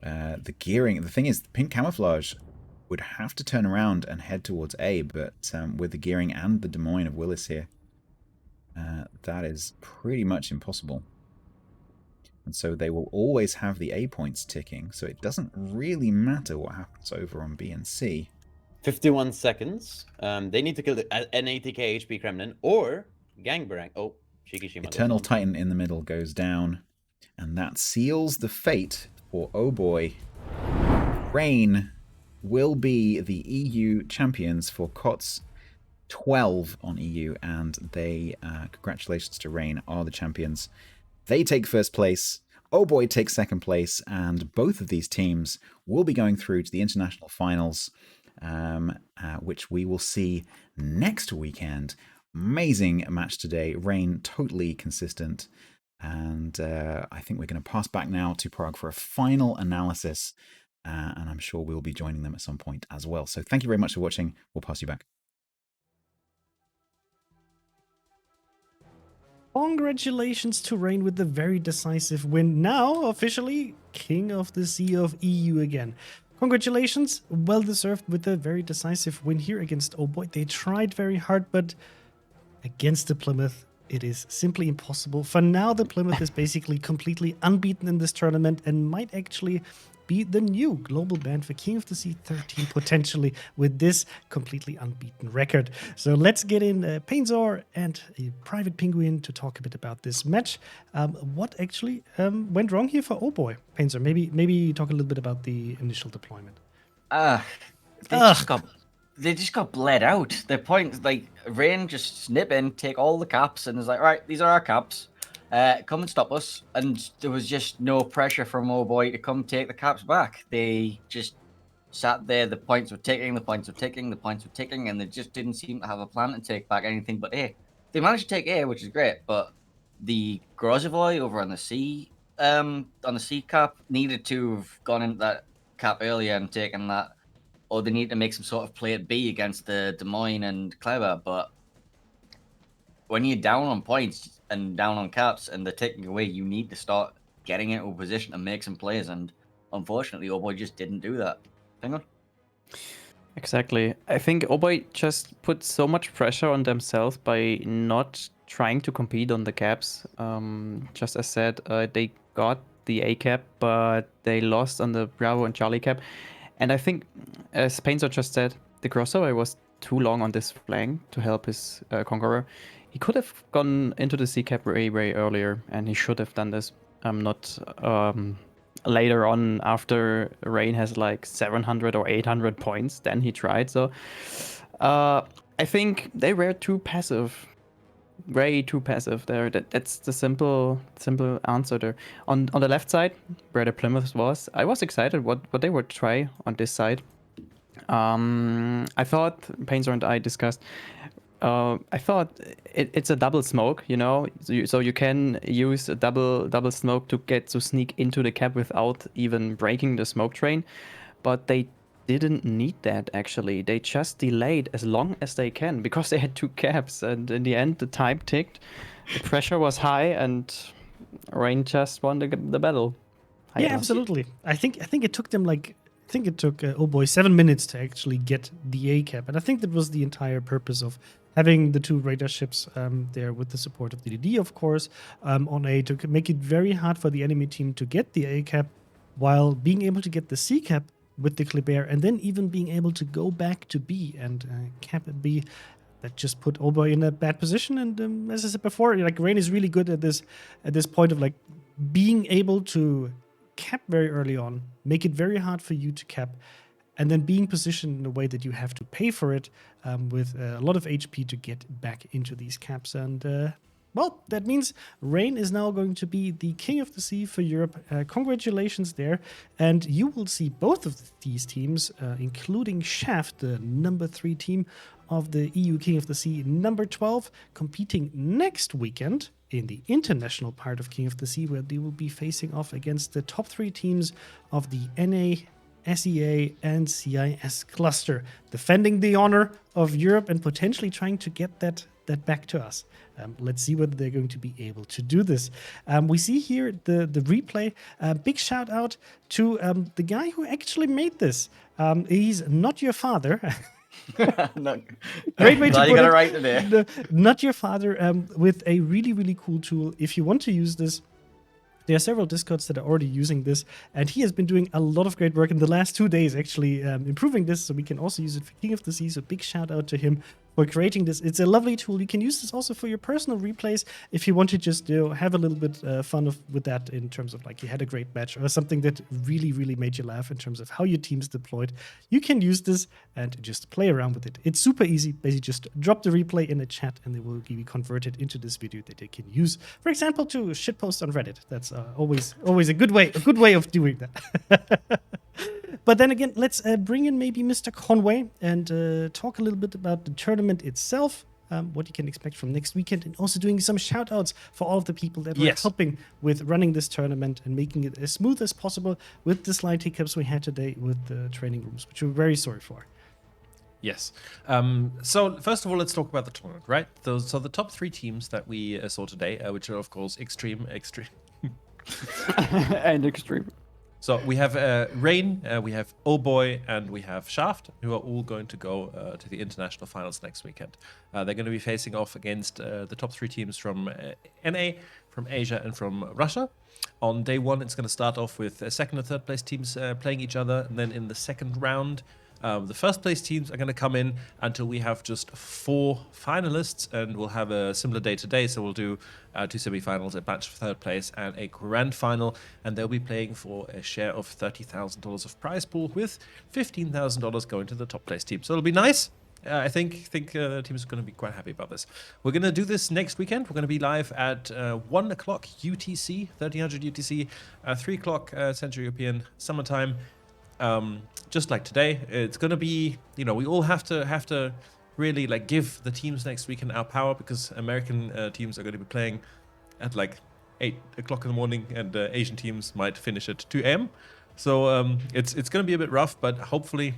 The Gearing... the thing is, the Pink Camouflage would have to turn around and head towards A, but with the Gearing and the Des Moines of Willis here, that is pretty much impossible. And so they will always have the A points ticking, so it doesn't really matter what happens over on B and C. 51 seconds. They need to kill an 80k HP Kremlin or Gangbarang. Oh, Shikishima. Eternal Titan in the middle goes down, and that seals the fate for OHBOY. Rain will be the EU champions for COTS 12 on EU, and they, congratulations to Rain, are the champions. They take first place, OHBOY takes second place, and both of these teams will be going through to the international finals, which we will see next weekend. Amazing match today. Rain totally consistent. And I think we're going to pass back now to Prague for a final analysis. And I'm sure we'll be joining them at some point as well. So thank you very much for watching. We'll pass you back. Congratulations to Rain with the very decisive win. Now, officially, King of the Sea of EU again. Congratulations, well deserved with a very decisive win here against OHBOY. They tried very hard, but against the Plymouth, it is simply impossible. For now, the Plymouth is basically completely unbeaten in this tournament and might actually be the new global band for King of the Sea 13 potentially with this completely unbeaten record. So let's get in Painzor and a Private Penguin to talk a bit about this match. What actually went wrong here for OHBOY? Painzor, maybe talk a little bit about the initial deployment. They just got bled out. Their point, like, Rain just snip in, take all the caps, and is like, right, these are our caps. Come and stop us. And there was just no pressure from OHBOY to come take the caps back. They just sat there. The points were ticking, the points were ticking, the points were ticking, and they just didn't seem to have a plan to take back anything but A. They managed to take A, which is great, but the Grozavoy over on the C cap needed to have gone into that cap earlier and taken that. Or they need to make some sort of play at B against the Des Moines and Kleber. But when you're down on points and down on caps and they're taking away, you need to start getting into a position to make some plays. And unfortunately, OHBOY just didn't do that. Hang on. Exactly. I think OHBOY just put so much pressure on themselves by not trying to compete on the caps. Just as said, they got the A cap, but they lost on the Bravo and Charlie cap. And I think, as Painter just said, the crossover was too long on this flank to help his Conqueror. He could have gone into the C cap way, way earlier, and he should have done this. Not later on after Rain has like 700 or 800 points. Then he tried. So I think they were too passive. Way too passive there. That's the simple answer there. On the left side, where the Plymouth was, I was excited what they would try on this side. I thought Painter and I discussed. I thought it's a double smoke, you know, so you can use a double smoke to sneak into the cap without even breaking the smoke train, but they didn't need that actually. They just delayed as long as they can because they had 2 caps, and in the end the time ticked, the pressure was high, and Rain just won the battle. Yeah, Hyper. absolutely. I think it took them OHBOY 7 minutes to actually get the A cap, and I think that was the entire purpose of having the 2 radar ships there with the support of DDD, of course, on A to make it very hard for the enemy team to get the A cap, while being able to get the C cap with the Kleber, and then even being able to go back to B and cap at B. That just put OHBOY in a bad position. And as I said before, like Rain is really good at this point of like being able to cap very early on, make it very hard for you to cap, and then being positioned in a way that you have to pay for it with a lot of HP to get back into these caps. And well, that means Rain is now going to be the King of the Sea for Europe. Congratulations there. And you will see both of these teams, including Shaft, the number 3 team of the EU King of the Sea, number 12, competing next weekend in the international part of King of the Sea, where they will be facing off against the top 3 teams of the NA, SEA, and CIS cluster, defending the honor of Europe and potentially trying to get that back to us. Let's see whether they're going to be able to do this. We see here the replay. Big shout out to the guy who actually made this. He's not your father. No. Great way to Glad put you got it. it right today. Not your father, with a really, really cool tool. If you want to use this, there are several Discords that are already using this, and he has been doing a lot of great work in the last 2 days, actually improving this, so we can also use it for King of the Sea. So big shout out to him for creating this. It's a lovely tool. You can use this also for your personal replays if you want to just have a little bit fun with that, in terms of like you had a great match or something that really, really made you laugh in terms of how your team's deployed. You can use this and just play around with it. It's super easy. Basically, just drop the replay in the chat and it will be converted into this video that they can use, for example, to shitpost on Reddit. That's always a good way of doing that. But then again, let's bring in maybe Mr. Conway and talk a little bit about the tournament itself, what you can expect from next weekend, and also doing some shout outs for all of the people that were helping with running this tournament and making it as smooth as possible with the slight hiccups we had today with the training rooms, which we're very sorry for. Yes. So first of all, let's talk about the tournament, right? So the top 3 teams that we saw today, which are of course Extreme, And Extreme. So we have Rain, we have OHBOY, and we have Shaft, who are all going to go to the international finals next weekend. They're going to be facing off against the top 3 teams from NA, from Asia, and from Russia. On day 1, it's going to start off with second and third place teams playing each other, and then in the second round, the first place teams are going to come in until we have just 4 finalists, and we'll have a similar day today. So we'll do 2 semifinals, a match for third place, and a grand final. And they'll be playing for a share of $30,000 of prize pool, with $15,000 going to the top place team. So it'll be nice. I think the teams are going to be quite happy about this. We're going to do this next weekend. We're going to be live at 1 o'clock UTC, 1300 UTC, 3 o'clock Central European summertime. Just like today, it's going to be, we all have to really like give the teams next weekend our power, because American teams are going to be playing at like 8 o'clock in the morning, and Asian teams might finish at 2 a.m. So it's going to be a bit rough, but hopefully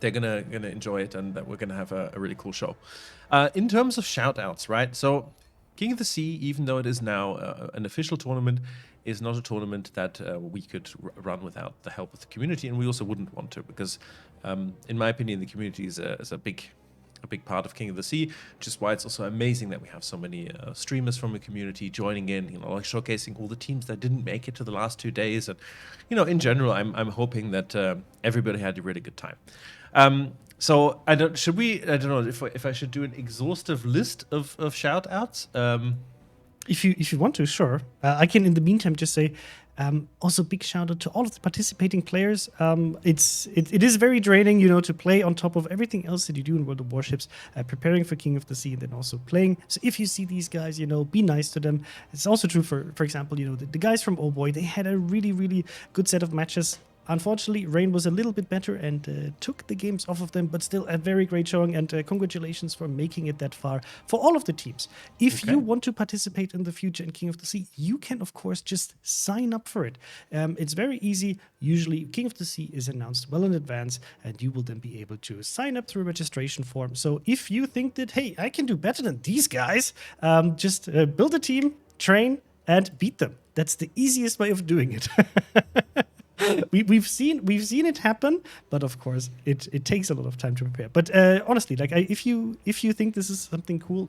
they're gonna enjoy it, and that we're gonna have a really cool show. In terms of shout outs, right? So King of the Sea, even though it is now an official tournament, is not a tournament that we could run without the help of the community, and we also wouldn't want to, because In my opinion, the community is a big part of King of the Sea, which is why it's also amazing that we have so many streamers from the community joining in, like showcasing all the teams that didn't make it to the last 2 days. And, in general, I'm hoping that everybody had a really good time. So I don't know if I should do an exhaustive list of shout outs. If you want to, sure. I can, in the meantime, just say also big shout out to all of the participating players. It is very draining, to play on top of everything else that you do in World of Warships, preparing for King of the Sea and then also playing. So if you see these guys, be nice to them. It's also true for example, the guys from OHBOY, they had a really, really good set of matches. Unfortunately, Rain was a little bit better and took the games off of them, but still a very great showing, and congratulations for making it that far for all of the teams. If you want to participate in the future in King of the Sea, you can, of course, just sign up for it. It's very easy. Usually, King of the Sea is announced well in advance, and you will then be able to sign up through a registration form. So if you think that, hey, I can do better than these guys, just build a team, train, and beat them. That's the easiest way of doing it. We've seen it happen, but of course it takes a lot of time to prepare. But honestly, like if you think this is something cool,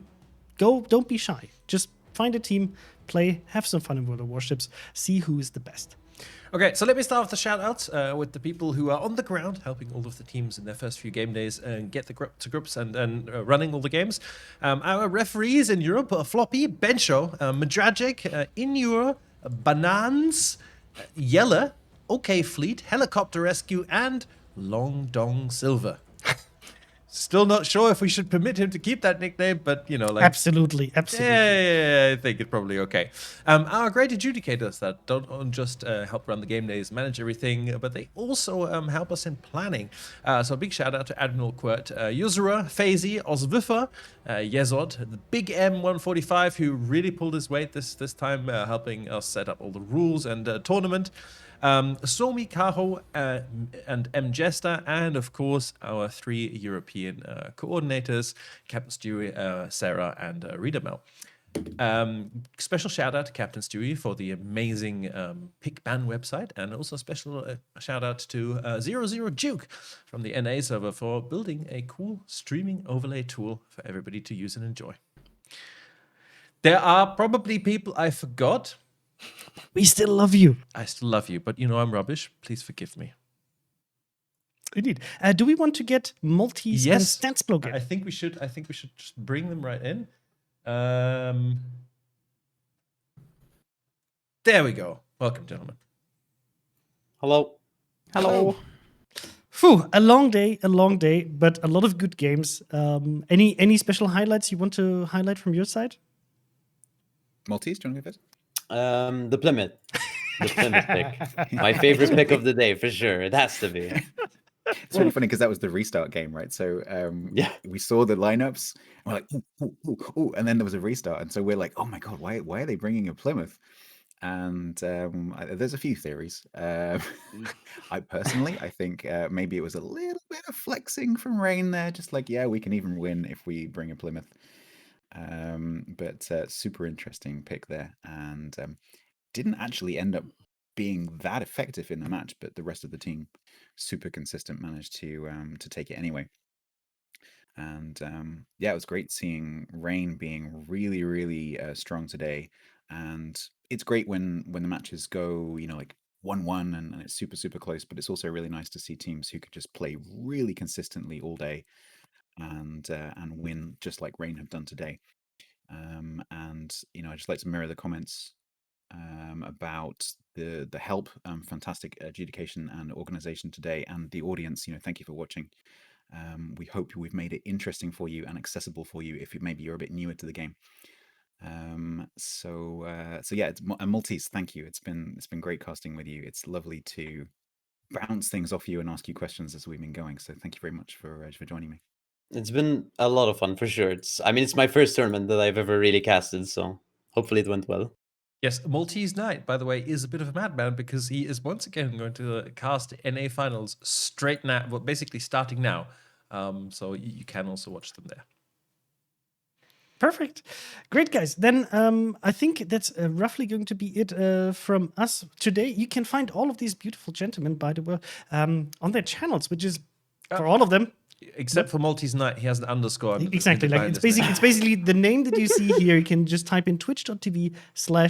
don't be shy. Just find a team, play, have some fun in World of Warships, see who is the best. Okay, so let me start with the shout-outs with the people who are on the ground, helping all of the teams in their first few game days and get to groups and running all the games. Our referees in Europe are Floppy, Bencho, Madragic, Inure, Banans, Yeller, OK Fleet, Helicopter Rescue, and Long Dong Silver. Still not sure if we should permit him to keep that nickname, but, Absolutely. Yeah, I think it's probably okay. Our great adjudicators that don't just help run the game days, manage everything, but they also help us in planning. So a big shout out to Admiral Quirt, Yuzura, Fazy, Oswiffer, Yezod, the Big M145, who really pulled his weight this time, helping us set up all the rules and tournament. Somi Kaho and M. Jester, and of course our 3 European coordinators, Captain Stewie, Sarah, and Rita Mel. Special shout out to Captain Stewie for the amazing pick ban website, and also special shout out to 00 Duke from the NA server for building a cool streaming overlay tool for everybody to use and enjoy. There are probably people I forgot. We still love you. I still love you, but I'm rubbish. Please forgive me. Indeed. Do we want to get Maltese and Stats Block in? I think we should just bring them right in. There we go. Welcome, gentlemen. Hello. Phew, a long day, but a lot of good games. Any special highlights you want to highlight from your side? Maltese, do you want to go first? The Plymouth. The Plymouth pick. My favorite pick of the day, for sure. It has to be. It's really funny because that was the restart game, right? So we saw the lineups, and we're like, ooh, and then there was a restart, and so we're like, oh my god, why are they bringing a Plymouth? And there's a few theories. I personally, I think maybe it was a little bit of flexing from Rain there, just like, yeah, we can even win if we bring a Plymouth. But super interesting pick there, and didn't actually end up being that effective in the match, but the rest of the team super consistent, managed to take it anyway. And it was great seeing Rain being really, really strong today. And it's great when the matches go, like 1-1 and it's super, super close, but it's also really nice to see teams who could just play really consistently all day and win just like Rain have done today. And I just like to mirror the comments about the help, fantastic adjudication and organization today, and the audience. Thank you for watching. We hope we've made it interesting for you and accessible for you if maybe you're a bit newer to the game. So it's Maltese. Thank you. It's been great casting with you. It's lovely to bounce things off you and ask you questions as we've been going. So thank you very much for joining me. It's been a lot of fun, for sure. It's my first tournament that I've ever really casted, so hopefully it went well. Yes, Maltese Knight, by the way, is a bit of a madman because he is once again going to cast NA finals straight now, well, basically starting now. So you can also watch them there. Perfect. Great, guys. Then I think that's roughly going to be it from us today. You can find all of these beautiful gentlemen, by the way, on their channels, which is for all of them. Except for Maltese Knight, he has an underscore. Exactly. Like it's basically the name that you see here. You can just type in twitch.tv/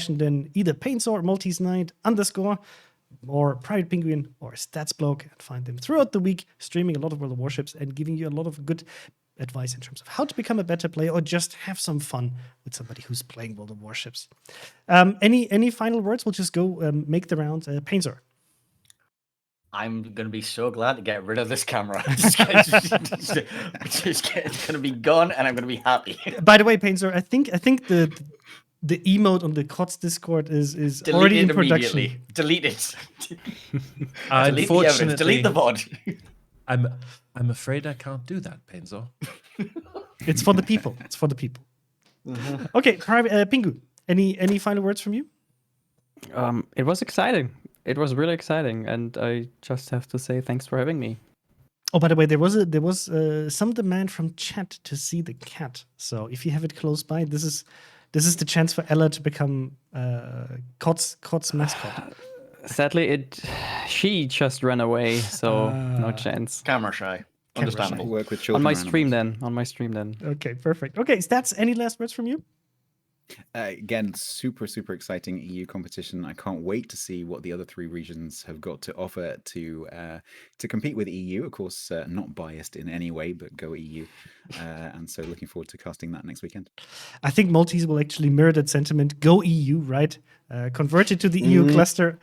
and then either Painsaw, Maltese Knight, _ or Private Penguin or Statsblog and find them throughout the week, streaming a lot of World of Warships and giving you a lot of good advice in terms of how to become a better player or just have some fun with somebody who's playing World of Warships. Any final words? We'll just go make the round. Painsaw. I'm gonna be so glad to get rid of this camera. It's gonna be gone, and I'm gonna be happy. By the way, Painsaw, I think the emote on the COTS Discord is Delete already it in production. immediately. Delete it. Delete the evidence. Unfortunately, Delete the VOD. I'm afraid I can't do that, Painsaw. It's for the people. It's for the people. Okay, Pingu. Any final words from you? It was exciting. It was really exciting, and I just have to say thanks for having me. Oh, by the way, there was some demand from chat to see the cat. So if you have it close by, this is the chance for Ella to become COTS mascot. Sadly, she just ran away, so no chance. Camera shy. Understandable. Work with children. On my animals. stream then. Okay, perfect. Okay, Stats, any last words from you? Again, super exciting EU competition. I can't wait to see what the other 3 regions have got to offer to compete with EU. Of course, not biased in any way, but go EU. And so looking forward to casting that next weekend. I think Maltese will actually mirror that sentiment. Go EU, right? Converted to the EU cluster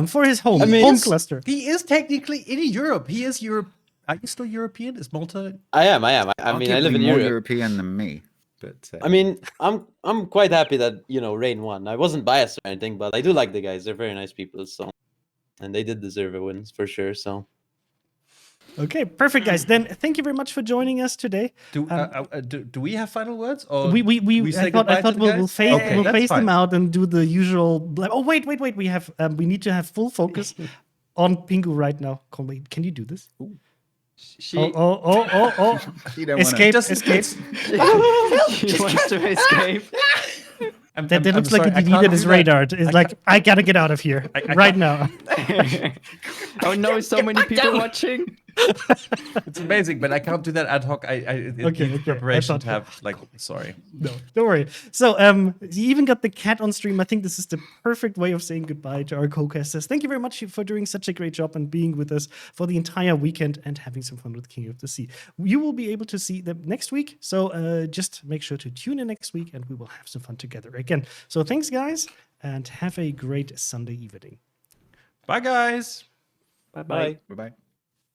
for his home cluster. He is technically in Europe. He is Europe. Are you still European? Is Malta? I am. I mean, I live in more Europe. European than me. But I mean, I'm quite happy that Rain won. I wasn't biased or anything, but I do like the guys. They're very nice people, so and they did deserve a win for sure. So okay, perfect, guys. Then thank you very much for joining us today. Do we have final words? Or we say I thought goodbye to the we'll guys? phase Okay, we'll that's phase them fine. out and do the usual. Oh wait. We need to have full focus on Pingu right now. Can you do this? She Oh! you don't Escape! wanna... Escape! she wants to escape. That looks like he deleted his radar. It's like I gotta get out of here right now. Oh no, so many people watching. It's amazing, but I can't do that ad hoc. It needs preparation to have sorry. No, don't worry. So, you even got the cat on stream. I think this is the perfect way of saying goodbye to our co-casters. Thank you very much for doing such a great job and being with us for the entire weekend and having some fun with King of the Sea. You will be able to see them next week. So, just make sure to tune in next week and we will have some fun together again. So, thanks, guys, and have a great Sunday evening. Bye, guys. Bye bye. Bye-bye.